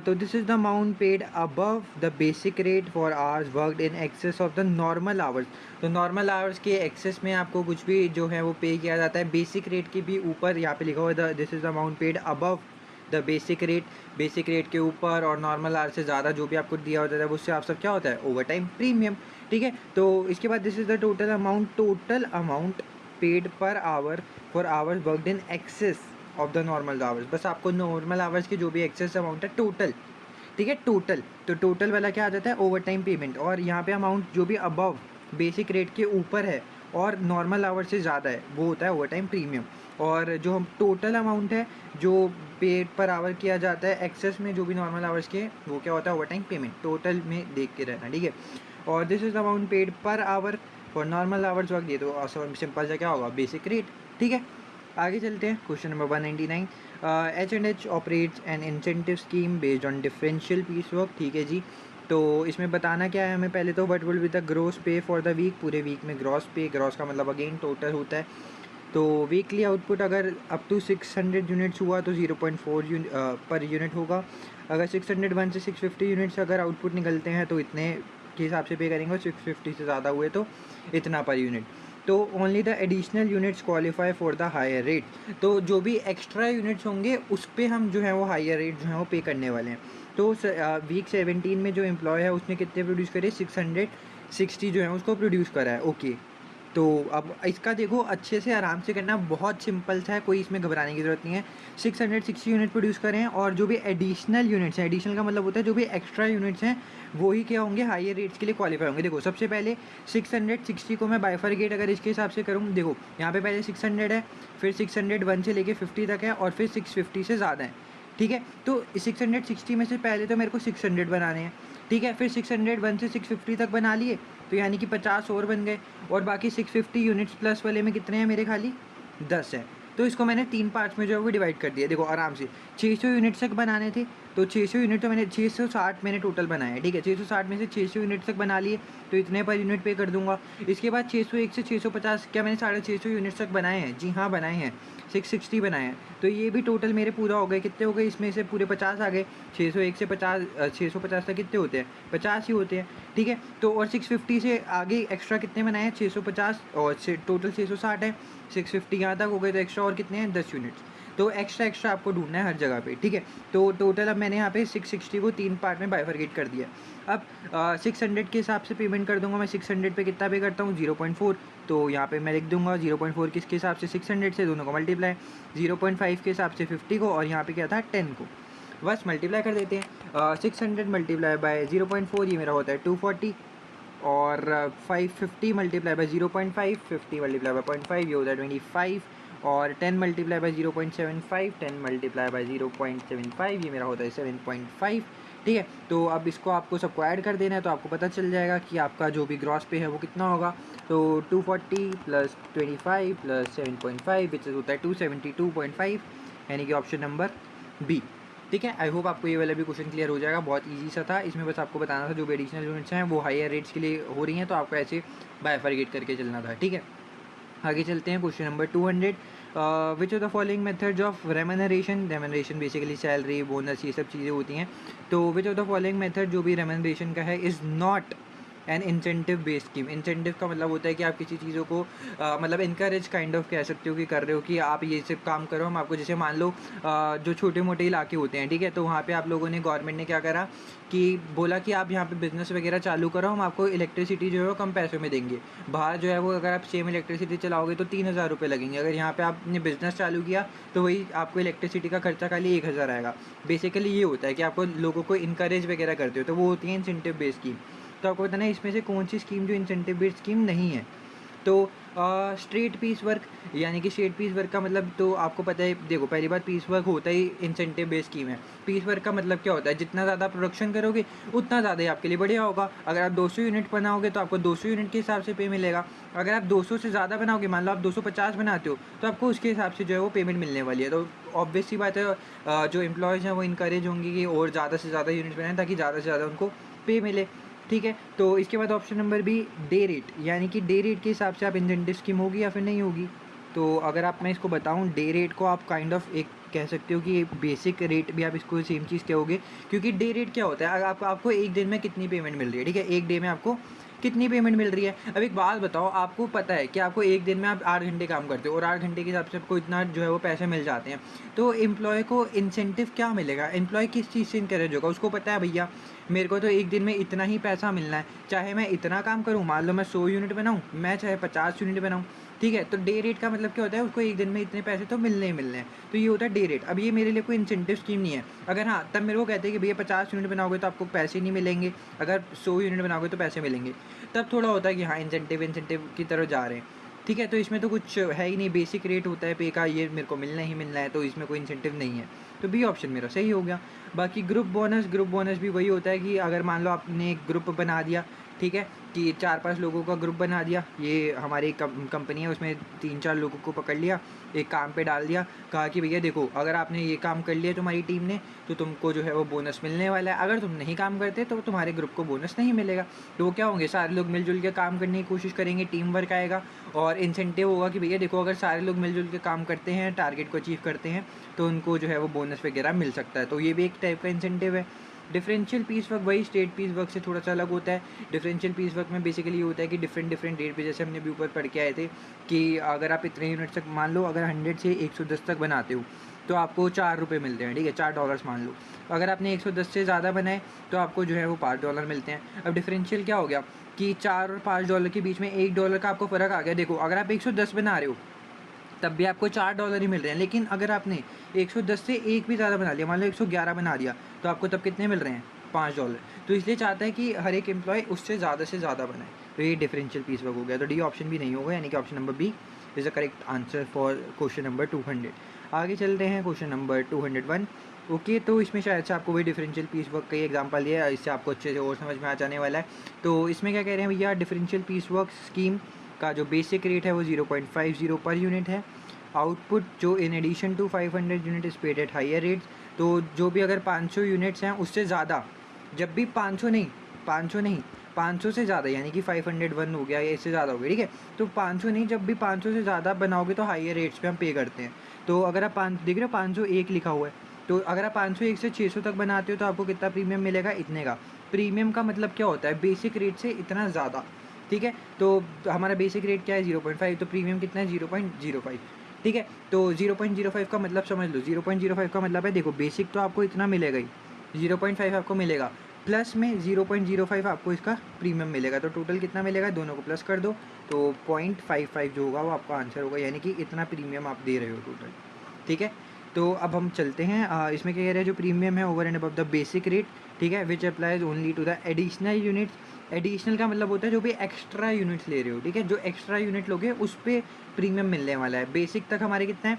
तो this is the amount paid above the basic rate for hours worked in excess of the normal hours. तो नॉर्मल आवर्स के एक्सेस में आपको कुछ भी जो है वो पे किया जाता है, बेसिक रेट के भी ऊपर। यहाँ पे लिखा हुआ है this is the amount paid above the basic rate के ऊपर, और नॉर्मल आवर से ज़्यादा जो भी आपको दिया होता है उससे आप सब क्या होता है ओवर टाइम प्रीमियम, ठीक है। तो इसके बाद this is the total amount paid per hour for hours worked in excess of the normal hours. बस आपको नॉर्मल आवर्स की जो भी एक्सेस अमाउंट है टोटल, ठीक है, टोटल। तो टोटल वाला क्या आ जाता है ओवर टाइम पेमेंट, और यहाँ पे अमाउंट जो भी अबव बेसिक रेट के ऊपर है और नॉर्मल आवर्स से ज़्यादा है वो होता है ओवर टाइम प्रीमियम। और जो हम टोटल अमाउंट है जो पेड पर आवर किया जाता है एक्सेस में जो भी नॉर्मल आवर्स के, वो क्या होता है ओवर टाइम पेमेंट, टोटल में देख के रहना, ठीक है। और this is amount paid per hour for normal hours work, ये तो सिंपल सा क्या होगा, बेसिक रेट, ठीक है। आगे चलते हैं, question number 199। H&H operates an incentive scheme based on differential piece work, ठीक है जी। तो इसमें बताना क्या है हमें, पहले तो what will be the gross पे फॉर द वीक, पूरे वीक में ग्रॉस पे, ग्रॉस का मतलब अगेन टोटल होता है। तो वीकली आउटपुट अगर अप टू 600 यूनिट्स हुआ तो 0.4 पर यूनिट होगा। अगर 601 से 650 यूनिट्स अगर आउटपुट निकलते हैं तो इतने के हिसाब से पे करेंगे, और 650 से ज़्यादा हुए तो इतना पर यूनिट। तो only the additional units qualify for the higher rate, तो जो भी एक्स्ट्रा यूनिट्स होंगे उस पर हम जो है वो हायर रेट जो है वो पे करने वाले हैं। तो वीक 17 में जो एम्प्लॉय है उसने कितने प्रोड्यूस करे, 660 जो है उसको प्रोड्यूस करा है, ओके। तो अब इसका देखो अच्छे से आराम से करना, बहुत सिंपल सा है, कोई इसमें घबराने की ज़रूरत नहीं है। 660 यूनिट प्रोड्यूस करें, और जो भी एडिशनल यूनिट्स हैं, एडिशनल का मतलब होता है जो भी एक्स्ट्रा यूनिट्स हैं वही क्या होंगे, हायर रेट्स के लिए क्वालिफाई होंगे। देखो सबसे पहले 660 को मैं बाइफरगेट अगर इसके हिसाब से करूँ, देखो यहाँ पे पहले 600 है, फिर 601 से लेके 50 तक है, और फिर 650 से ज़्यादा है, ठीक है। तो 660 में से पहले तो मेरे को 600 बनाने हैं, ठीक है। फिर 601 से 650 तक बना लिए, तो यानी कि 50 और बन गए, और बाकी 650 यूनिट्स प्लस वाले में कितने हैं मेरे, खाली 10 है। तो इसको मैंने 3 पार्ट्स में जो है वो डिवाइड कर दिया। देखो आराम से 600 यूनिट्स तक बनाने थे, तो 600 यूनिट तो मैंने 660 मैंने टोटल बनाया है, ठीक है। 660 में से 600 यूनिट तक बना लिए, तो इतने पर यूनिट पे कर दूंगा। इसके बाद 601 से 650 क्या मैंने 650 यूनिट्स तक बनाए हैं, जी हाँ बनाए हैं, 660 बनाए हैं। तो ये भी टोटल मेरे पूरा हो गए, कितने हो गए इसमें से पूरे 50 आ गए। 601 से 650 तक कितने होते हैं, 50 ही होते हैं, ठीक है। तो और 650 से आगे एक्स्ट्रा कितने बनाए हैं, 650, और टोटल 660 है। 650 यहाँ तक हो गए, तो एक्स्ट्रा और कितने हैं, 10 यूनिट्स। तो एक्स्ट्रा आपको ढूंढना है हर जगह पे, ठीक है। तो टोटल अब मैंने यहाँ पे 660 को 3 पार्ट में बाइफरगेट कर दिया। अब 600 के हिसाब से पेमेंट कर दूंगा मैं। 600 पे कितना पे करता हूँ, 0.4। तो यहाँ पे मैं लिख दूंगा 0.4 किसके हिसाब से, 600 से, दोनों को मल्टीप्लाई, 0.5 के हिसाब से 50 को, और यहाँ पे क्या था 10 को, बस मल्टीप्लाई कर देते हैं। 600 मल्टीप्लाई बाय 0.4, ये मेरा होता है 240, और 550 मल्टीप्लाई बाय 0.5, 50 मल्टीप्लाई बाय 0.5, ये होता है 25, और 10 मल्टीप्लाई बाय 0.75, 10 मल्टीप्लाई बाय 0.75, ये मेरा होता है 7.5, ठीक है। तो अब इसको आपको सबको ऐड कर देना है, तो आपको पता चल जाएगा कि आपका जो भी ग्रॉस पे है वो कितना होगा। तो 240 प्लस 25 प्लस 7.5 विच होता है 272.5, यानी कि ऑप्शन नंबर बी, ठीक है। आई होप आपको ये वाला भी क्वेश्चन क्लियर हो जाएगा, बहुत इजी सा था। इसमें बस आपको बताना था जो भी एडिशनल यूनिट्स हैं वो हायर रेट्स के लिए हो रही हैं, तो आपको ऐसे बाइफरगेट करके चलना था, ठीक है। आगे चलते हैं, question number 200। Which of the following methods of remuneration, remuneration basically salary, bonus, ये सब चीज़ें होती हैं। तो which of the following method जो भी रेमनरेशन का है is not an incentive based scheme. Incentive का मतलब होता है कि आप किसी चीज़ों को मतलब इनकरेज काइंड ऑफ कह सकते हो कि कर रहे हो कि आप ये सब काम करो, हम आपको, जैसे मान लो जो छोटे मोटे इलाके होते हैं, ठीक है, तो वहाँ पे आप लोगों ने, गवर्नमेंट ने क्या करा कि बोला कि आप यहाँ पे बिज़नेस वगैरह चालू करो, हम आपको इलेक्ट्रिसिटी जो है वो कम पैसों में देंगे। बाहर जो है वो अगर आप सेम इलेक्ट्रिसिटी चलाओगे तो 3000 रुपये लगेंगे, अगर यहाँ पे आपने बिज़नेस चालू किया तो वही आपको इलेक्ट्रिसिटी का खर्चा खाली 1000 आएगा। बेसिकली ये होता है कि आपको लोगों को इनकरेज वगैरह करते हो, तो वो होती है इंसेंटिव बेस्ड स्कीम। तो आपको बताना है इसमें से कौन सी स्कीम जो इंसेंटिव बेस्ड स्कीम नहीं है। तो स्ट्रेट पीस वर्क, यानी कि स्ट्रेट पीस वर्क का मतलब तो आपको पता है, देखो पहली बात पीस वर्क होता ही इंसेंटिव बेस्ड स्कीम है। पीस वर्क का मतलब क्या होता है, जितना ज़्यादा प्रोडक्शन करोगे उतना ज़्यादा ही आपके लिए बढ़िया होगा। अगर आप 200 यूनिट बनाओगे तो आपको 200 यूनिट के हिसाब से पे मिलेगा। अगर आप 200 से ज़्यादा बनाओगे, मान लो आप 250 बनाते हो, तो आपको उसके हिसाब से जो है वो पेमेंट मिलने वाली है। तो ऑब्वियस सी बात है जो एम्प्लॉयज़ हैं वो इंकरेज होंगे कि और ज़्यादा से ज़्यादा यूनिट बनाएं ताकि ज़्यादा से ज़्यादा उनको पे मिले, ठीक है। तो इसके बाद option number B, day rate, यानी कि डे रेट के हिसाब से आप इंसेंटिव स्कीम होगी या फिर नहीं होगी। तो अगर आप, मैं इसको बताऊं, डे रेट को आप काइंड ऑफ एक कह सकते हो कि बेसिक रेट भी आप इसको सेम चीज़ कहोगे, क्योंकि डे रेट क्या होता है, अगर आपको एक दिन में कितनी पेमेंट मिल रही है, ठीक है, एक डे में आपको कितनी पेमेंट मिल रही है। अब एक बात बताओ, आपको पता है कि आपको एक दिन में आप 8 घंटे काम करते हो और 8 घंटे के हिसाब से आपको इतना जो है वो पैसे मिल जाते हैं, तो एम्प्लॉय को इंसेंटिव क्या मिलेगा, एम्प्लॉय किस चीज़ से इनकरेज होगा, उसको पता है भैया मेरे को तो एक दिन में इतना ही पैसा मिलना है, चाहे मैं इतना काम करूँ, मान लो मैं 100 यूनिट बनाऊँ, मैं चाहे 50 यूनिट बनाऊँ, ठीक है। तो डे रेट का मतलब क्या होता है, उसको एक दिन में इतने पैसे तो मिलने ही मिलने हैं, तो ये होता है डे रेट। अब ये मेरे लिए कोई इंसेंटिव स्कीम नहीं है। अगर हाँ, तब मेरे को कहते हैं कि भैया 50 यूनिट बनाओगे तो आपको पैसे नहीं मिलेंगे, अगर 100 यूनिट बनाओगे तो पैसे मिलेंगे, तब थोड़ा होता है कि हाँ इंसेंटिव की तरफ जा रहे हैं, ठीक है। तो इसमें तो कुछ है ही नहीं, बेसिक रेट होता है पे का, ये मेरे को मिलना ही मिलना है, तो इसमें कोई इंसेंटिव नहीं है, तो बी ऑप्शन मेरा सही हो गया। बाकी ग्रुप बोनस भी वही होता है कि अगर मान लो आपने एक ग्रुप बना दिया, ठीक है, कि 4-5 लोगों का ग्रुप बना दिया, ये हमारी कंपनी है, उसमें 3-4 लोगों को पकड़ लिया, एक काम पे डाल दिया, कहा कि भैया देखो अगर आपने ये काम कर लिया तुम्हारी टीम ने, तो तुमको जो है वो बोनस मिलने वाला है, अगर तुम नहीं काम करते तो तुम्हारे ग्रुप को बोनस नहीं मिलेगा। तो वो क्या होंगे, सारे लोग मिलजुल के काम करने की कोशिश करेंगे, टीम वर्क आएगा, और इंसेंटिव होगा कि भैया देखो अगर सारे लोग मिलजुल के काम करते हैं, टारगेट को अचीव करते हैं, तो उनको जो है वो बोनस वगैरह मिल सकता है। तो ये भी एक टाइप का इंसेंटिव है। डिफरेंशियल पीस वर्क वही स्टेट पीस वर्क से थोड़ा सा अलग होता है। डिफरेंशियल पीस वर्क में बेसिकली ये होता है कि डिफरेंट डेट पे, जैसे हमने भी ऊपर पढ़ के आए थे कि अगर आप इतने यूनिट तक, मान लो अगर 100 से 110 तक बनाते हो तो आपको $4 मिलते हैं, ठीक है, $4 मान लो। अगर आपने 110 से ज़्यादा बनाए तो आपको जो है वो $5 मिलते हैं। अब डिफरेंशियल क्या हो गया कि $4 और $5 के बीच में $1 का आपको फ़र्क आ गया। देखो अगर आप 110 बना रहे हो तब भी आपको $4 ही मिल रहे हैं, लेकिन अगर आपने 110 से एक भी ज़्यादा बना लिया, मान लो 111 बना दिया, तो आपको तब कितने मिल रहे हैं, $5। तो इसलिए चाहता है कि हर एक एम्प्लॉय उससे ज़्यादा बनाए। तो ये डिफरेंशियल पीस वर्क हो गया। तो डी ऑप्शन भी नहीं होगा, यानी कि option number B is the correct answer for question number 200। आगे चलते हैं क्वेश्चन नंबर 201। ओके, तो इसमें शायद से आपको वही डिफरेंशियल पीस वर्क का ही एग्जाम्पल दिया है, इससे आपको अच्छे से और समझ में आ जाने वाला है। तो इसमें क्या कह रहे हैं भैया, डिफरेंशियल पीस वर्क स्कीम का जो बेसिक रेट है वो 0.50 पर यूनिट है। आउटपुट जो in addition to 500 unit is paid at higher rates, तो जो भी अगर 500 यूनिट्स हैं उससे ज़्यादा, जब भी 500 नहीं 500 से ज़्यादा, यानी कि 501 हो गया या इससे ज़्यादा हो गया, ठीक है। तो 500 नहीं, जब भी 500 से ज़्यादा बनाओगे तो हायर रेट्स पे हम पे करते हैं। तो अगर आप देख रहे हो 501 लिखा हुआ है, तो अगर आप 501 से 600 तक बनाते हो तो आपको कितना प्रीमियम मिलेगा, इतने का। प्रीमियम का मतलब क्या होता है, बेसिक रेट से इतना ज़्यादा, ठीक है। तो हमारा बेसिक रेट क्या है 0.5, तो प्रीमियम कितना है 0.05, ठीक है। तो 0.05 का मतलब समझ लो, 0.05 का मतलब है, देखो बेसिक तो आपको इतना मिलेगा ही, 0.5 आपको मिलेगा, प्लस में 0.05 आपको इसका प्रीमियम मिलेगा, तो टोटल कितना मिलेगा, दोनों को प्लस कर दो तो 0.55 जो होगा वो आपका आंसर होगा, यानी कि इतना प्रीमियम आप दे रहे हो टोटल, ठीक है। तो अब हम चलते हैं, इसमें क्या कह रहे हैं, जो प्रीमियम है over and above the basic rate, ठीक है, which applies only to the additional units. Additional का मतलब होता है जो भी एक्स्ट्रा यूनिट्स ले रहे हो, ठीक है, जो एक्स्ट्रा यूनिट लोगे उस पर प्रीमियम मिलने वाला है। बेसिक तक हमारे कितना है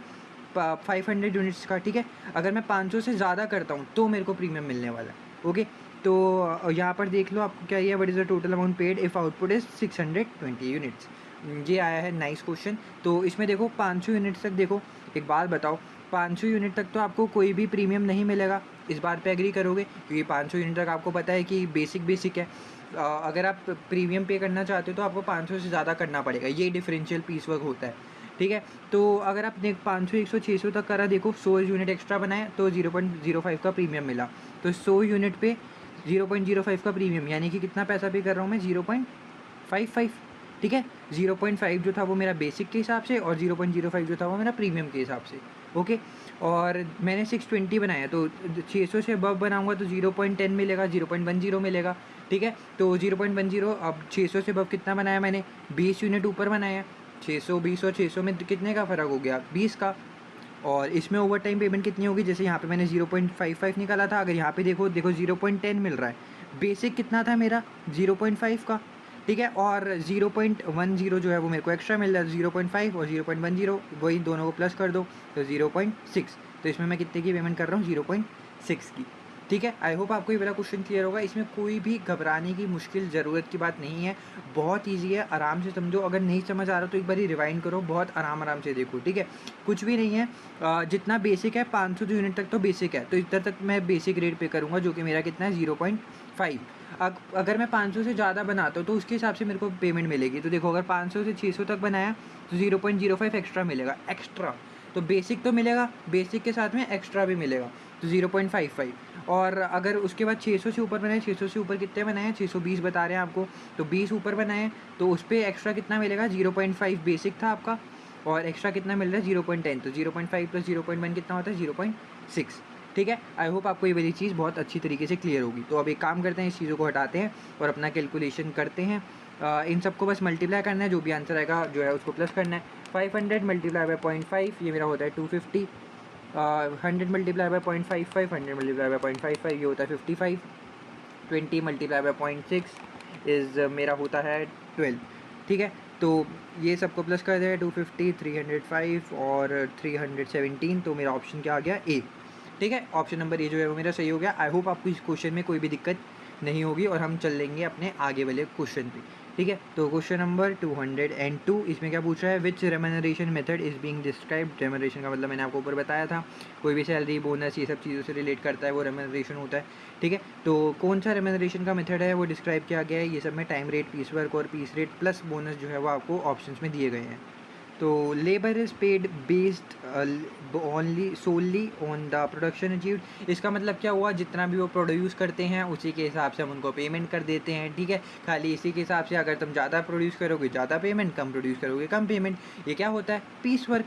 500 यूनिट्स का, ठीक है। अगर मैं 500 से ज़्यादा करता हूँ तो मेरे को प्रीमियम मिलने वाला है, ओके। तो यहाँ पर देख लो आपको क्या, what is the total amount paid if output is 620 units. ये आया है, नाइस क्वेश्चन। तो इसमें देखो 500 यूनिट्स तक, देखो एक बात बताओ, 500 यूनिट तक तो आपको कोई भी प्रीमियम नहीं मिलेगा, इस बात पे एग्री करोगे, क्योंकि 500 यूनिट तक आपको पता है कि बेसिक है। अगर आप प्रीमियम पे करना चाहते हो तो आपको 500 से ज़्यादा करना पड़ेगा, ये डिफरेंशियल पीस वर्क होता है, ठीक है। तो अगर आपने 500 100 600 तक करा, देखो 100 यूनिट एक्स्ट्रा बनाए तो 0.05 का प्रीमियम मिला, तो 100 यूनिट पे 0.05 का प्रीमियम, यानी कि कितना पैसा पे कर रहा हूँ मैं, 0.55, ठीक है। 0.5 जो था वो मेरा बेसिक के हिसाब से, और 0.05 जो था वो मेरा प्रीमियम के हिसाब से, ओके। और मैंने 620 बनाया, तो 600 से अबव बनाऊंगा तो 0.10 मिलेगा, 0.10 मिलेगा, ठीक है। तो 0.10, अब 600 से अबव कितना बनाया मैंने, 20 यूनिट ऊपर बनाया, 620 और 600 में कितने का फ़र्क हो गया, 20 का। और इसमें ओवर टाइम पेमेंट कितनी होगी, जैसे यहाँ पे मैंने 0.55 निकाला था, अगर यहाँ पे देखो 0.10 मिल रहा है, बेसिक कितना था मेरा 0.5 का, ठीक है। और 0.10 जो है वो मेरे को एक्स्ट्रा मिल रहा है, 0.5 और 0.10 वही दोनों को प्लस कर दो तो 0.6, तो इसमें मैं कितने की पेमेंट कर रहा हूँ, 0.6 की, ठीक है। आई होप आपको ये वाला क्वेश्चन क्लियर होगा। इसमें कोई भी घबराने की मुश्किल ज़रूरत की बात नहीं है, बहुत ईजी है, आराम से समझो। अगर नहीं समझ आ रहा तो एक बार रिवाइंड करो, बहुत आराम से देखो, ठीक है। कुछ भी नहीं है, जितना बेसिक है 500 यूनिट तक तो बेसिक है, तो इधर तक मैं बेसिक रेट पे करूँगा, जो कि मेरा कितना है 0.5। अगर मैं 500 से ज़्यादा बनाता हूँ तो उसके हिसाब से मेरे को पेमेंट मिलेगी। तो देखो अगर 500 से 600 तक बनाया तो 0.05 एक्स्ट्रा मिलेगा, एक्स्ट्रा। तो बेसिक तो मिलेगा, बेसिक के साथ में एक्स्ट्रा भी मिलेगा, तो 0.55। और अगर उसके बाद 600 से ऊपर बनाए, 600 से ऊपर कितने बनाए, 620 बता रहे हैं आपको, तो 20 ऊपर बनाए तो उस पर एक्स्ट्रा कितना मिलेगा, 0.5 बेसिक था आपका, और एक्स्ट्रा कितना मिल रहा है 0.10, तो 0.5 प्लस 0.1 कितना होता है 0.6, ठीक है। आई होप आपको ये वाली चीज़ बहुत अच्छी तरीके से क्लियर होगी। तो अब एक काम करते हैं, इस चीज़ों को हटाते हैं और अपना कैलकुलेशन करते हैं। इन सबको बस मल्टीप्लाई करना है, जो भी आंसर आएगा जो है उसको प्लस करना है। 500 मल्टीप्लाई बाय 0.5 ये मेरा होता है 250। 100 मल्टीप्लाई बाय 0.55, 100 मल्टीप्लाई बाय 0.55 ये होता है 55। 20 मल्टीप्लाई बाय 0.6 इज़ मेरा होता है 12। ठीक है, तो ये सबको प्लस कर दें, 250, 305 और 317। तो मेरा ऑप्शन क्या आ गया, ए। ठीक है, ऑप्शन नंबर ए जो है वो मेरा सही हो गया। आई होप आपको इस क्वेश्चन में कोई भी दिक्कत नहीं होगी और हम चल लेंगे अपने आगे वाले क्वेश्चन पे। ठीक है, तो क्वेश्चन नंबर 202, इसमें क्या पूछ रहा है, which remuneration method is being described. Remuneration का मतलब मैंने आपको ऊपर बताया था, कोई भी सैलरी, बोनस, ये सब चीज़ों से रिलेट करता है वो रेमनरेशन होता है। ठीक है, तो कौन सा रेमनरेशन का मेथड है वो डिस्क्राइब किया गया है, ये सब में टाइम रेट, पीस वर्क और पीस रेट प्लस बोनस जो है वो आपको ऑप्शंस में दिए गए हैं। तो labour is paid based only solely on the production achieved. इसका मतलब क्या हुआ, जितना भी वो प्रोड्यूस करते हैं उसी के हिसाब से हम उनको पेमेंट कर देते हैं। ठीक है, खाली इसी के हिसाब से, अगर तुम ज़्यादा प्रोड्यूस करोगे ज़्यादा पेमेंट, कम प्रोड्यूस करोगे कम पेमेंट। ये क्या होता है, पीस वर्क।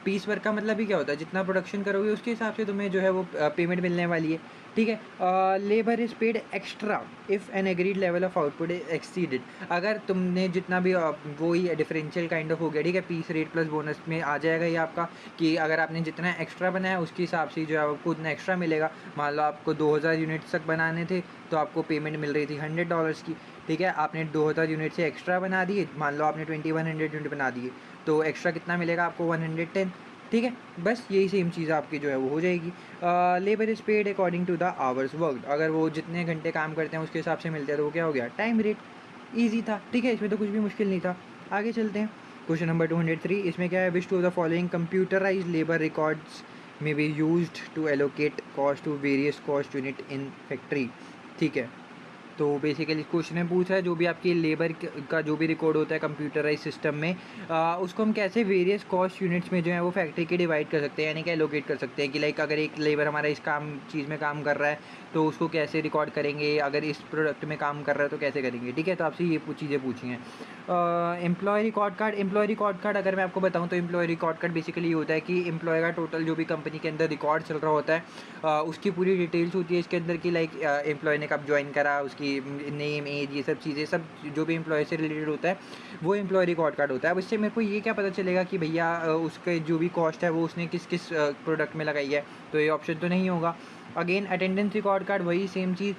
पीस वर्क का मतलब ही क्या होता है, जितना प्रोडक्शन करोगे उसके हिसाब से तुम्हें जो है वो पेमेंट मिलने वाली है। ठीक है, labour is paid extra if N agreed level of output is exceeded. अगर तुमने जितना भी वो ही डिफरेंशियल काइंड ऑफ हो गया। ठीक है, पीस रेट प्लस बोनस में आ जाएगा ये आपका, कि अगर आपने जितना एक्स्ट्रा बनाया उसके हिसाब से जो है आपको उतना एक्स्ट्रा मिलेगा। मान लो आपको 2000 यूनिट्स तक बनाने थे तो आपको पेमेंट मिल रही थी $100 की। ठीक है, आपने 2000 यूनिट से एक्स्ट्रा बना दिए, मान लो आपने 2100 यूनिट बना दिए तो एक्स्ट्रा कितना मिलेगा आपको, 110। ठीक है, बस यही सेम चीज़ आपकी जो है वो हो जाएगी। Labour is paid according to the hours work. अगर वो जितने घंटे काम करते हैं उसके हिसाब से मिलते हैं तो वो क्या हो गया, टाइम रेट। ईजी था। ठीक है, इसमें तो कुछ भी मुश्किल नहीं था। आगे चलते हैं, क्वेश्चन नंबर 203, इसमें क्या है, which to the following computerise labour records may be used to allocate cost to various cost unit in factory. ठीक है, तो बेसिकली क्वेश्चन में पूछा है, जो भी आपकी लेबर का जो भी रिकॉर्ड होता है कंप्यूटराइज सिस्टम में, उसको हम कैसे वेरियस कॉस्ट यूनिट्स में जो है वो फैक्ट्री के डिवाइड कर सकते हैं, यानी कि एलोकेट कर सकते हैं। कि लाइक अगर एक लेबर हमारा इस चीज़ में काम कर रहा है तो उसको कैसे रिकॉर्ड करेंगे, अगर इस प्रोडक्ट में काम कर रहा है तो कैसे करेंगे। ठीक है, तो आपसे ये चीज़ें पूछी हैं। Employee record card. Employee record card अगर मैं आपको बताऊँ तो एम्प्लॉय रिकॉर्ड कार्ड बेसिकली ये होता है कि एम्प्लॉय का टोटल जो भी कंपनी के अंदर रिकॉर्ड चल रहा होता है उसकी पूरी डिटेल्स होती है इसके अंदर की। लाइक एम्प्लॉय ने कब ज्वाइन करा, उसकी नेम, एज, ये सब चीज़ें, सब जो भी एम्प्लॉय से रिलेटेड होता है वो एम्प्लॉय रिकॉर्ड कार्ड होता है। अब इससे मेरे को ये क्या पता चलेगा कि भैया उसके जो भी कॉस्ट है वो उसने किस किस प्रोडक्ट में लगाई है, तो ये ऑप्शन तो नहीं होगा। अगेन अटेंडेंस रिकॉर्ड कार्ड, वही सेम चीज़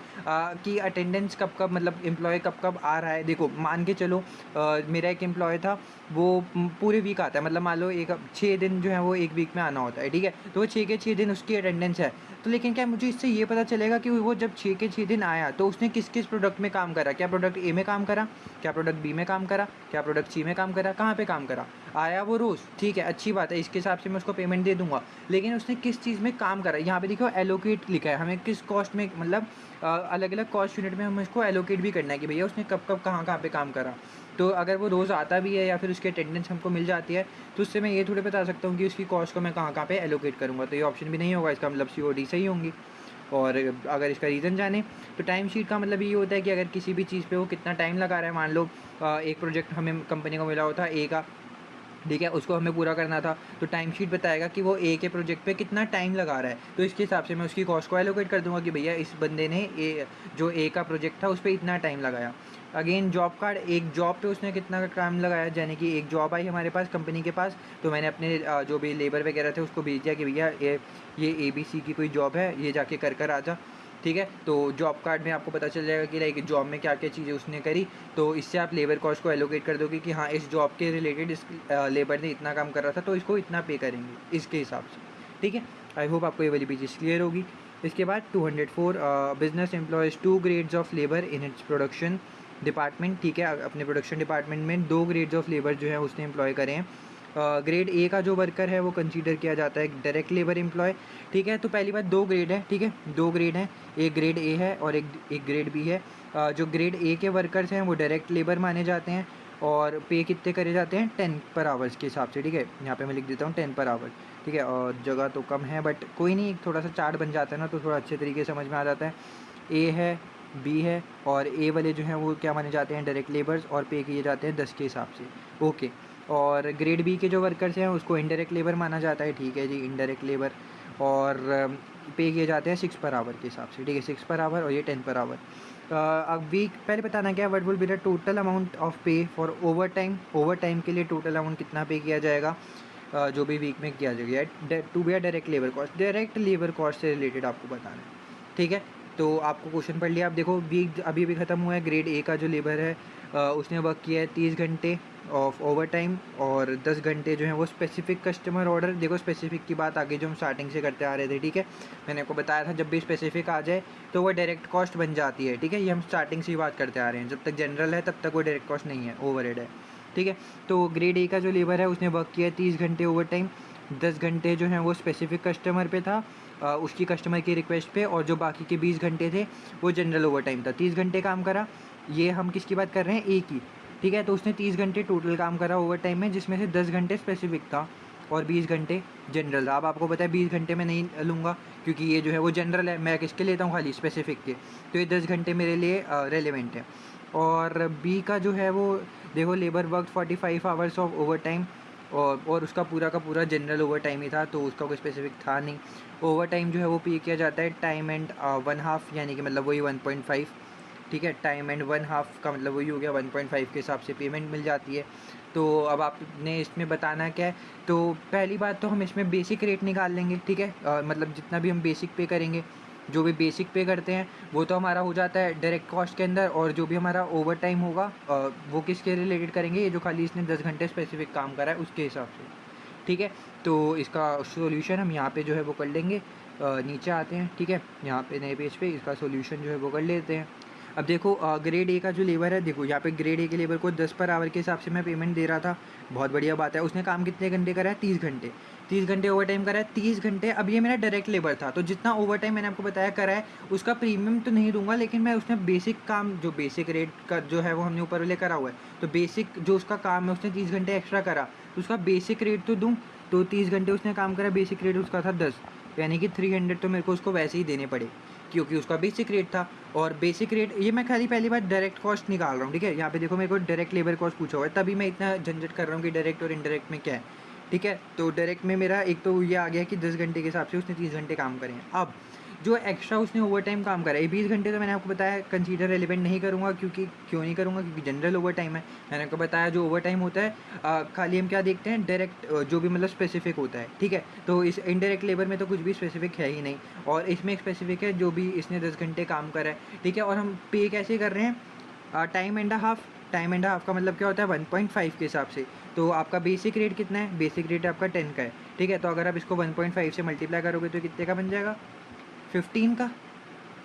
कि अटेंडेंस कब कब, मतलब एम्प्लॉय कब कब आ रहा है। देखो मान के चलो मेरा एक एम्प्लॉय था, वो पूरे वीक आता है, मतलब मान लो 6 दिन जो है वो एक वीक में आना होता है। ठीक है, तो वो 6 के 6 दिन उसकी अटेंडेंस है। तो लेकिन क्या मुझे इससे ये पता चलेगा कि वो जब 6 के 6 दिन आया तो उसने किस किस प्रोडक्ट में काम करा, क्या प्रोडक्ट ए में काम करा, क्या प्रोडक्ट बी में काम करा, क्या प्रोडक्ट सी में काम करा, कहाँ पे काम करा, आया वो रोज़। ठीक है, अच्छी बात है, इसके हिसाब से मैं उसको पेमेंट दे दूंगा। लेकिन उसने किस चीज़ में काम करा, यहाँ पे देखो एलोकेट लिखा है, हमें किस कॉस्ट में, मतलब अलग अलग कॉस्ट यूनिट में हमें इसको एलोकेट भी करना है कि भैया उसने कब कब कहाँ पे काम करा। तो अगर वो रोज़ आता भी है या फिर उसकी अटेंडेंस हमको मिल जाती है तो उससे मैं ये थोड़े बता सकता हूँ कि उसकी कॉस्ट को मैं कहाँ पे एलोकेट करूँगा। तो ये ऑप्शन भी नहीं होगा, इसका मतलब COD सही होंगी। और अगर इसका रीज़न जाने तो टाइम शीट का मतलब ये होता है कि अगर किसी भी चीज़ पे वो कितना टाइम लगा रहा है। मान लो एक प्रोजेक्ट हमें कंपनी को मिला होता है ए का, ठीक है, उसको हमें पूरा करना था, तो टाइम शीट बताएगा कि वो ए के प्रोजेक्ट पे कितना टाइम लगा रहा है। तो इसके हिसाब से मैं उसकी कॉस्ट को एलोकेट कर दूंगा कि भैया इस बंदे ने जो ए का प्रोजेक्ट था उस पर इतना टाइम लगाया। अगेन जॉब कार्ड, एक जॉब पे उसने कितना टाइम लगाया, यानी कि एक जॉब आई हमारे पास कंपनी के पास, तो मैंने अपने जो भी लेबर वगैरह थे उसको भेज दिया कि भैया ये ABC की कोई जॉब है, ये जाके कर आ जा। ठीक है, तो जॉब कार्ड में आपको पता चल जाएगा कि लाइक जॉब में क्या क्या चीज़ें उसने करी। तो इससे आप लेबर कॉस्ट को एलोकेट कर दोगे कि हाँ इस जॉब के रिलेटेड इस लेबर ने इतना काम कर रहा था तो इसको इतना पे करेंगे इसके हिसाब से। ठीक है, आई होप आपको ये वाली भी चीज़ क्लियर होगी। इसके बाद 204, business employees 2 grades of labour in its production department. ठीक है, अपने प्रोडक्शन डिपार्टमेंट में 2 ग्रेड्स ऑफ लेबर जो है उसने एम्प्लॉय करे हैं। ग्रेड ए का जो वर्कर है वो कंसीडर किया जाता है डायरेक्ट लेबर एम्प्लॉय। ठीक है, तो पहली बात 2 ग्रेड है। ठीक है, 2 ग्रेड हैं, एक ग्रेड ए है और एक ग्रेड बी है। जो ग्रेड ए के वर्कर्स हैं वो डायरेक्ट लेबर माने जाते हैं और पे कितने करे जाते हैं, 10 पर आवर्स के हिसाब से। ठीक है, यहाँ पे मैं लिख देता हूँ 10 पर आवर। ठीक है, और जगह तो कम है बट कोई नहीं, थोड़ा सा चार्ट बन जाता है ना तो थोड़ा अच्छे तरीके से समझ में आ जाता है। ए है, बी है और ए वाले जो हैं वो क्या माने जाते हैं, डायरेक्ट लेबर्स, और पे किए जाते हैं 10 के हिसाब से। ओके, और ग्रेड बी के जो वर्कर्स हैं उसको इनडायरेक्ट लेबर माना जाता है। ठीक है जी, इनडायरेक्ट लेबर। और पे किए जाते हैं 6 पर आवर के हिसाब से, ठीक है, 6 पर आवर और ये 10 पर आवर। अब वीक पहले बताना क्या, what will be the total amount of pay for overtime, overtime के लिए टोटल अमाउंट कितना पे किया जाएगा जो भी वीक में किया जाएगा। To be direct labour cost, direct labour cost से रिलेटेड आपको बताना है, ठीक है। तो आपको क्वेश्चन पढ़ लिया। आप देखो वीक अभी अभी ख़त्म हुआ है, ग्रेड ए का जो लेबर है उसने वर्क किया है 30 घंटे ऑफ ओवर टाइम और 10 घंटे जो है वो स्पेसिफिक कस्टमर ऑर्डर। देखो स्पेसिफिक की बात आगे जो हम स्टार्टिंग से करते आ रहे थे, ठीक है, मैंने आपको बताया था जब भी स्पेसिफिक आ जाए तो वो डायरेक्ट कॉस्ट बन जाती है, ठीक है, ये हम स्टार्टिंग से ही बात करते आ रहे हैं, जब तक जनरल है तब तक वो डायरेक्ट कॉस्ट नहीं है, ओवरहेड है, ठीक है। तो ग्रेड ए का जो लेबर है उसने वर्क किया है 30 घंटे ओवर टाइम, 10 घंटे जो हैं वो स्पेसिफिक कस्टमर पे था, उसकी कस्टमर की रिक्वेस्ट पे, और जो बाकी के 20 घंटे थे वो जनरल ओवर टाइम था। 30 घंटे काम करा, ये हम किसकी बात कर रहे हैं, ए की, ठीक है। तो उसने 30 घंटे टोटल काम करा ओवर टाइम में, जिसमें से 10 घंटे स्पेसिफिक था और 20 घंटे जनरल था। अब आपको पता है 20 घंटे में नहीं लूँगा क्योंकि ये जो है वो जनरल है, मैं किसके लेता हूँ, खाली स्पेसिफिक के, तो ये 10 घंटे मेरे लिए रेलिवेंट है। और बी का जो है वो देखो labour work 45 hours of over time, और उसका पूरा का पूरा जनरल ओवर टाइम ही था, तो उसका कोई स्पेसिफिक था नहीं। ओवर टाइम जो है वो पे किया जाता है टाइम एंड 1/2, यानी कि मतलब वही 1.5, ठीक है, टाइम एंड 1/2 का मतलब वही हो गया, 1.5 के हिसाब से पेमेंट मिल जाती है। तो अब आपने इसमें बताना क्या है, तो पहली बात तो हम इसमें बेसिक रेट निकाल लेंगे, ठीक है, मतलब जितना भी हम बेसिक पे करेंगे, जो भी बेसिक पे करते हैं वो तो हमारा हो जाता है डायरेक्ट कॉस्ट के अंदर, और जो भी हमारा ओवर टाइम होगा वो किसके रिलेटेड करेंगे, ये जो खाली इसने 10 घंटे स्पेसिफिक काम करा है उसके हिसाब से, ठीक है। तो इसका सॉल्यूशन हम यहाँ पे जो है वो कर लेंगे, नीचे आते हैं, ठीक है, यहाँ पे नए पेज पे इसका सॉल्यूशन जो है वो कर लेते हैं। अब देखो ग्रेड ए का जो लेबर है, देखो यहाँ पे ग्रेड ए के लेबर को 10 पर आवर के हिसाब से मैं पेमेंट दे रहा था, बहुत बढ़िया बात है। उसने काम कितने घंटे करा है, 30 घंटे, 30 घंटे ओवर टाइम करा है, 30 घंटे। अब ये मेरा डायरेक्ट लेबर था, तो जितना ओवर टाइम मैंने आपको बताया करा है उसका प्रीमियम तो नहीं दूंगा, लेकिन मैं उसने बेसिक काम, जो बेसिक रेट का जो है वो हमने ऊपर वाले करा हुआ है, तो बेसिक जो उसका काम है उसने 30 घंटे एक्स्ट्रा करा, तो उसका बेसिक रेट तो दूँ। तो 30 घंटे उसने काम करा, बेसिक रेट उसका था 10, यानी कि 300 तो मेरे को उसको वैसे ही देने पड़े क्योंकि उसका बेसिक रेट था। और बेसिक रेट ये मैं खाली पहली बार डायरेक्ट कॉस्ट निकाल रहा हूँ, ठीक है, यहाँ पे देखो मेरे को डायरेक्ट लेबर कॉस्ट पूछा हुआ है, तभी मैं इतना झंझट कर रहा हूँ कि डायरेक्ट और इनडायरेक्ट में क्या है, ठीक है। तो डायरेक्ट में मेरा एक तो ये आ गया कि 10 घंटे के हिसाब से उसने 30 घंटे काम करे हैं। अब जो एक्स्ट्रा उसने ओवर टाइम काम करा है 20 घंटे, तो मैंने आपको बताया कंसीडर रेलिवेंट नहीं करूँगा, क्योंकि क्यों नहीं करूँगा, क्योंकि जनरल ओवर टाइम है। मैंने आपको बताया जो ओवर टाइम होता है खाली हम क्या देखते हैं, डायरेक्ट जो भी मतलब स्पेसिफिक होता है, ठीक है। तो इस इनडायरेक्ट लेबर में तो कुछ भी स्पेसिफिक है ही नहीं, और इसमें एक स्पेसिफिक है जो भी इसने 10 घंटे काम करा है, ठीक है। और हम पे कैसे कर रहे हैं, time and half, time and half का मतलब क्या होता है 1.5 के हिसाब से। तो आपका बेसिक रेट कितना है, बेसिक रेट आपका 10 का है, ठीक है। तो अगर आप इसको 1.5 से मल्टीप्लाई करोगे तो कितने का बन जाएगा, 15 का,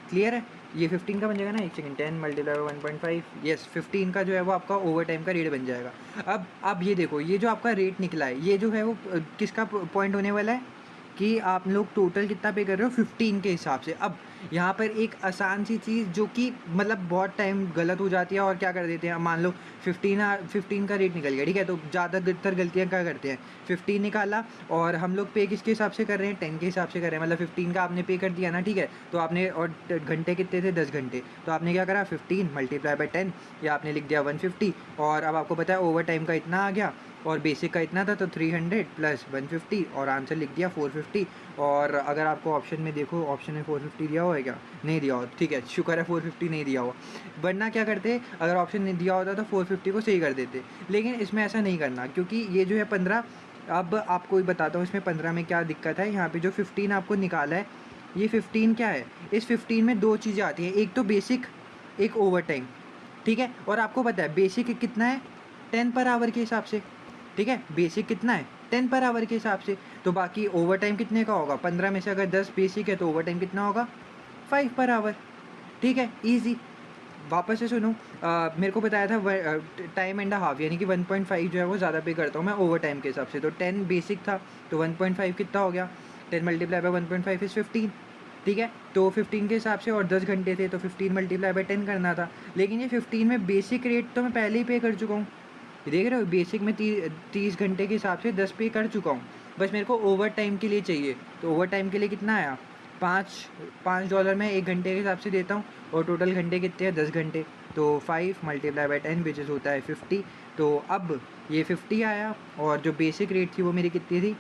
क्लियर है, ये 15 का बन जाएगा ना, एक सेकंड, 10 मल्टीप्लाई 1.5, यस 15 का जो है वो आपका ओवर टाइम का रेट बन जाएगा। अब ये देखो ये जो आपका रेट निकला है ये जो है वो किसका पॉइंट होने वाला है कि आप लोग टोटल कितना पे कर रहे हो 15 के हिसाब से। अब यहाँ पर एक आसान सी चीज़ जो कि मतलब बहुत टाइम गलत हो जाती है और क्या कर देते हैं, मान लो 15 का रेट निकल गया, ठीक है, तो ज़्यादातर गलतियाँ क्या करते हैं, 15 निकाला और हम लोग पे किसके हिसाब से कर रहे हैं, 10 के हिसाब से कर रहे हैं, मतलब 15 का आपने पे कर दिया ना, ठीक है। तो आपने और घंटे कितने थे, 10 घंटे, तो आपने क्या करा 15 मल्टीप्लाई बाई 10, या आपने लिख दिया 150, और अब आपको पता है ओवर टाइम का इतना आ गया और बेसिक का इतना था, तो 300 प्लस 150 और आंसर लिख दिया 450। और अगर आपको ऑप्शन में देखो, ऑप्शन में 450 दिया हुआ है क्या, नहीं दिया हो, ठीक है, शुक्र है 450 नहीं दिया हुआ, वरना क्या करते, अगर ऑप्शन नहीं दिया होता तो 450 को सही कर देते, लेकिन इसमें ऐसा नहीं करना क्योंकि ये जो है 15। अब आपको बताता हूँ इसमें 15 में क्या दिक्कत है, यहाँ पे जो 15 आपको निकाला है, ये 15 क्या है, इस 15 में दो चीज़ें आती हैं, एक तो बेसिक, एक ओवर टाइम, ठीक है। और आपको पता है बेसिक कितना है, 10 पर आवर के हिसाब से, ठीक है, बेसिक कितना है 10 पर आवर के हिसाब से, तो बाकी ओवर टाइम कितने का होगा, 15 में से अगर 10 बेसिक है तो ओवर टाइम कितना होगा 5 पर आवर, ठीक है, ईजी। वापस से सुनो, मेरे को बताया था टाइम एंड हाफ, यानी कि 1.5 जो है वो ज़्यादा पे करता हूँ मैं ओवर टाइम के हिसाब से, तो 10 बेसिक था तो 1.5 कितना हो गया, 10 मल्टीप्लाई बाई 1.5 इज़ 15, ठीक है। तो 15 के हिसाब से और 10 घंटे थे तो 15 मल्टीप्लाई बाई 10 करना था, लेकिन ये 15 में बेसिक रेट तो मैं पहले ही पे कर चुका हूँ, देख रहे हो, बेसिक में 30 घंटे के हिसाब से 10 पे कर चुका हूँ, बस मेरे को ओवर टाइम के लिए चाहिए। तो ओवर टाइम के लिए कितना आया, $5 मैं 1 घंटे के हिसाब से देता हूँ, और टोटल घंटे कितने हैं 10 घंटे, तो 5 मल्टीप्लाई बाई 10 विच इज़ होता है 50। तो अब ये 50 आया, और जो बेसिक रेट थी वो मेरी कितनी थी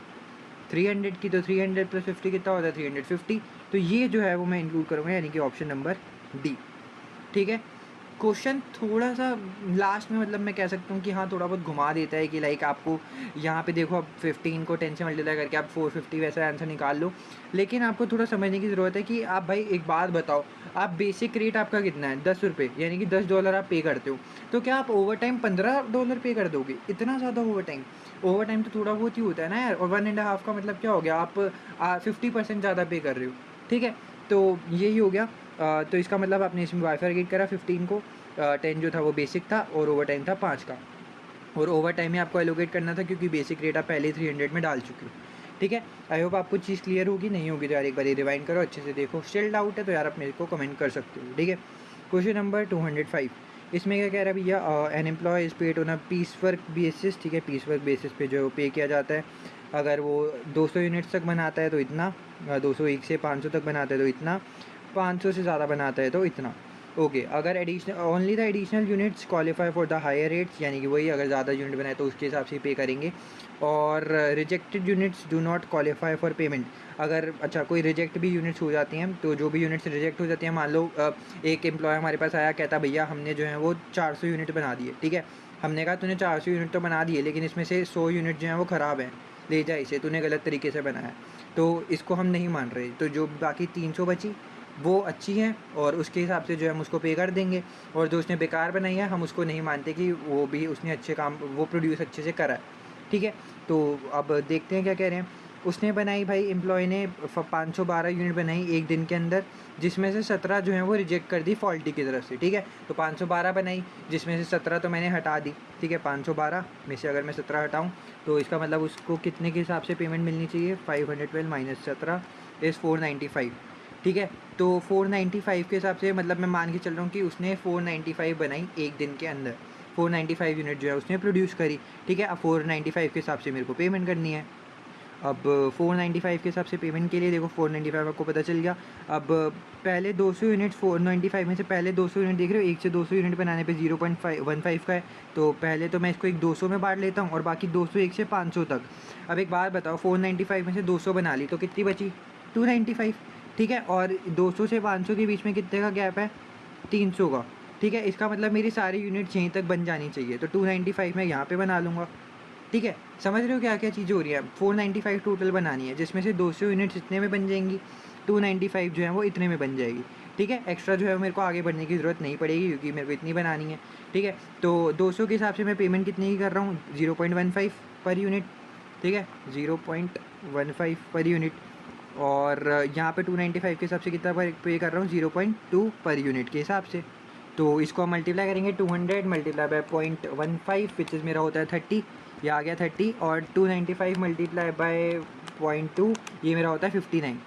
300 की, तो 300 प्लस 50 कितना होता है 350, तो ये जो है वो मैं इंक्लूड करूँगा, यानी कि ऑप्शन नंबर डी। ठीक है, क्वेश्चन थोड़ा सा लास्ट में मतलब मैं कह सकता हूँ कि हाँ थोड़ा बहुत घुमा देता है कि लाइक आपको यहाँ पे देखो अब 15 को 10 से मल्टीप्लाई करके आप 450 वैसा आंसर निकाल लो, लेकिन आपको थोड़ा समझने की ज़रूरत है कि आप भाई एक बात बताओ, आप बेसिक रेट आपका कितना है, $10, यानी कि $10 आप पे करते हो, तो क्या आप ओवर टाइम $15 पे कर दोगे? इतना ज़्यादा ओवर टाइम तो थोड़ा बहुत ही होता है ना यार, और 1.5 का मतलब क्या हो गया, आप 50% ज़्यादा पे कर रहे हो। ठीक है, तो यही हो गया। तो इसका मतलब आपने इसमें वाईफाई गेट करा 15 को, 10 जो था वो बेसिक था और ओवर टाइम था 5 का, और ओवर टाइम में आपको एलोकेट करना था क्योंकि बेसिक रेट आप पहले ही 300 में डाल चुके हो। ठीक है, आई होप आपको चीज़ क्लियर होगी, नहीं होगी तो यार एक बार रिवाइंड करो, अच्छे से देखो, स्टिल डाउट है तो यार आप मेरे को कमेंट कर सकते हो। ठीक है, क्वेश्चन नंबर 205, इसमें क्या कह रहा है भैया, an employee is paid on a piece work basis. ठीक है, पीस वर्क बेसिस पे जो पे किया जाता है, अगर वो 200 यूनिट्स तक बनाता है तो इतना, 201 से 500 तक बनाता है तो इतना, 500 से ज़्यादा बनाता है तो इतना। ओके, अगर additional only the additional units qualify for the higher rates, यानी कि वही अगर ज़्यादा यूनिट बनाए तो उसके हिसाब से पे करेंगे, और rejected units do not qualify for payment, अगर अच्छा कोई रिजेक्ट भी यूनिट्स हो जाती हैं, तो जो भी यूनिट्स रिजेक्ट हो जाती हैं, मान लो एक एम्प्लॉय हमारे पास आया, कहता भैया हमने जो है वो 400 यूनिट बना दिए। ठीक है, हमने कहा तूने 400 यूनिट तो बना दिए, लेकिन इसमें से 100 यूनिट जो हैं वो ख़राब हैं, ले जा इसे, तूने गलत तरीके से बनाया, तो इसको हम नहीं मान रहे, तो जो बाकी 300 बची वो अच्छी हैं और उसके हिसाब से जो है हम उसको पे कर देंगे, और जो उसने बेकार बनाई है हम उसको नहीं मानते कि वो भी उसने अच्छे काम, वो प्रोड्यूस अच्छे से करा है। ठीक है, तो अब देखते हैं क्या कह रहे हैं। उसने बनाई भाई, एम्प्लॉय ने 512 यूनिट बनाई एक दिन के अंदर, जिसमें से 17 जो है वो रिजेक्ट कर दी फॉल्टी की तरफ से। ठीक है, तो 512 बनाई, जिसमें से 17 तो मैंने हटा दी। ठीक है, 512 में से अगर मैं 17 हटाऊँ तो इसका मतलब उसको कितने के हिसाब से पेमेंट मिलनी चाहिए, 512 माइनस 17 इज़ 495। ठीक है, तो 495 के हिसाब से मतलब मैं मान के चल रहा हूँ कि उसने 495 बनाई एक दिन के अंदर, 495 यूनिट जो है उसने प्रोड्यूस करी। ठीक है, अब 495 के हिसाब से मेरे को पेमेंट करनी है। अब 495 के हिसाब से पेमेंट के लिए देखो, 495 आपको पता चल गया। अब पहले 200 यूनिट 495 में से पहले 200 यूनिट देख रहे हो, 1 से 200 यूनिट बनाने पे 0.15 का है, तो पहले तो मैं इसको एक 200 में बांट लेता हूँ और बाकी 200 1 से 500 तक। अब एक बात बताओ, 495 में से 200 बना ली तो कितनी बची, 295। ठीक है, और 200 से 500 के बीच में कितने का गैप है, 300 का। ठीक है, इसका मतलब मेरी सारी यूनिट्स यहीं तक बन जानी चाहिए, तो 295 मैं यहाँ पे बना लूँगा। ठीक है, समझ रहे हो क्या क्या चीज़ें हो रही हैं। 495 टोटल बनानी है, जिसमें से 200 यूनिट्स इतने में बन जाएंगी, 295 जो है वो इतने में बन जाएगी। ठीक है, एक्स्ट्रा जो है मेरे को आगे बढ़ने की ज़रूरत नहीं पड़ेगी क्योंकि मेरे को इतनी बनानी है। ठीक है, तो 200 के हिसाब से मैं पेमेंट कितनी की कर रहा हूँ, 0.15 पर यूनिट। ठीक है, 0.15 पर यूनिट, और यहाँ पे 295 के हिसाब से कितना पे कर रहा हूँ, 0.2 पर यूनिट के हिसाब से। तो इसको हम मल्टीप्लाई करेंगे, 200 मल्टीप्लाई बाय 0.15 विच इज़ मेरा होता है 30, ये आ गया 30, और 295 मल्टीप्लाई बाय 0.2 ये मेरा होता है 59।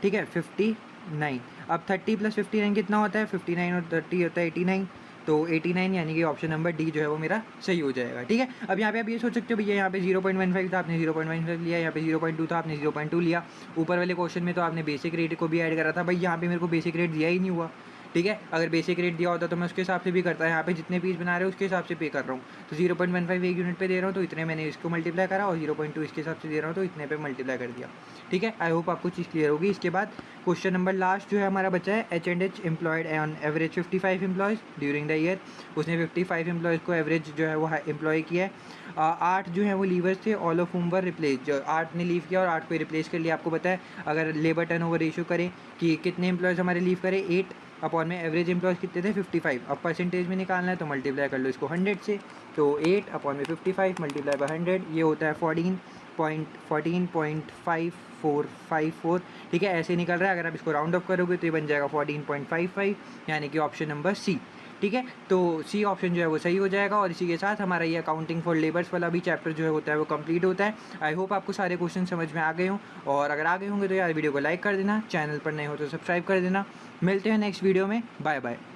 ठीक है, 59। अब 30 प्लस 59 कितना होता है, 59 और 30 होता है 89, तो 89 यानी कि ऑप्शन नंबर डी जो है वो मेरा सही हो जाएगा। ठीक है, अब यहाँ पे आप ये सोच सकते हो भैया यहाँ पे 0.15 था, आपने 0.15 लिया, यहाँ पे 0.2 था, आपने 0.2 लिया। ऊपर वाले क्वेश्चन में तो आपने बेसिक रेट को भी ऐड करा था, भाई यहाँ पे मेरे को बेसिक रेट दिया ही नहीं हुआ। ठीक है, अगर बेसिक रेट दिया होता तो मैं उसके हिसाब से भी करता, यहाँ पे जितने पीस बना रहे हो उसके हिसाब से पे कर रहा हूँ, तो 0.15 एक यूनिट पे दे रहा हूँ तो इतने मैंने इसको मल्टीप्लाई करा, और 0.2 इसके हिसाब से दे रहा हूँ तो इतने पे मल्टीप्लाई कर दिया। ठीक है, आई होप आपको चीज़ क्लियर होगी। इसके बाद क्वेश्चन नंबर लास्ट जो है हमारा बचा है, H&H employed on average 55 employees during the year, उसने 55 एम्प्लॉयज़ को एवरेज जो है वो एम्प्लॉय किया है। 8 जो है वो लीवर्स थे, ऑल ऑफ हुम वर रिप्लेस, जो 8 ने लीव किया और 8 को रिप्लेस कर लिया। आपको पता है अगर लेबर टर्नओवर रेशियो करें कि कितने एम्प्लॉयज़ हमारे लीव करें, 8 अपॉन में एवरेज एम्प्लॉयज़ कितने थे, 55। अब परसेंटेज में निकालना है तो मल्टीप्लाई कर लो इसको 100 से, तो 8 अपॉन में 55 मल्टीप्लाई बाय 100 ये होता है 14.54454। ठीक है, ऐसे निकल रहा है। अगर आप इसको राउंड ऑफ करोगे तो ये बन जाएगा 14.55, यानी कि ऑप्शन नंबर सी। ठीक है, तो सी ऑप्शन जो है वो सही हो जाएगा, और इसी के साथ हमारा ये अकाउंटिंग फॉर लेबर्स वाला भी चैप्टर जो है होता है वो कंप्लीट होता है। आई होप आपको सारे क्वेश्चन समझ में आ गए हों, और अगर आ गए होंगे तो यार वीडियो को लाइक कर देना, चैनल पर नए हो तो सब्सक्राइब कर देना। मिलते हैं नेक्स्ट वीडियो में, बाय बाय।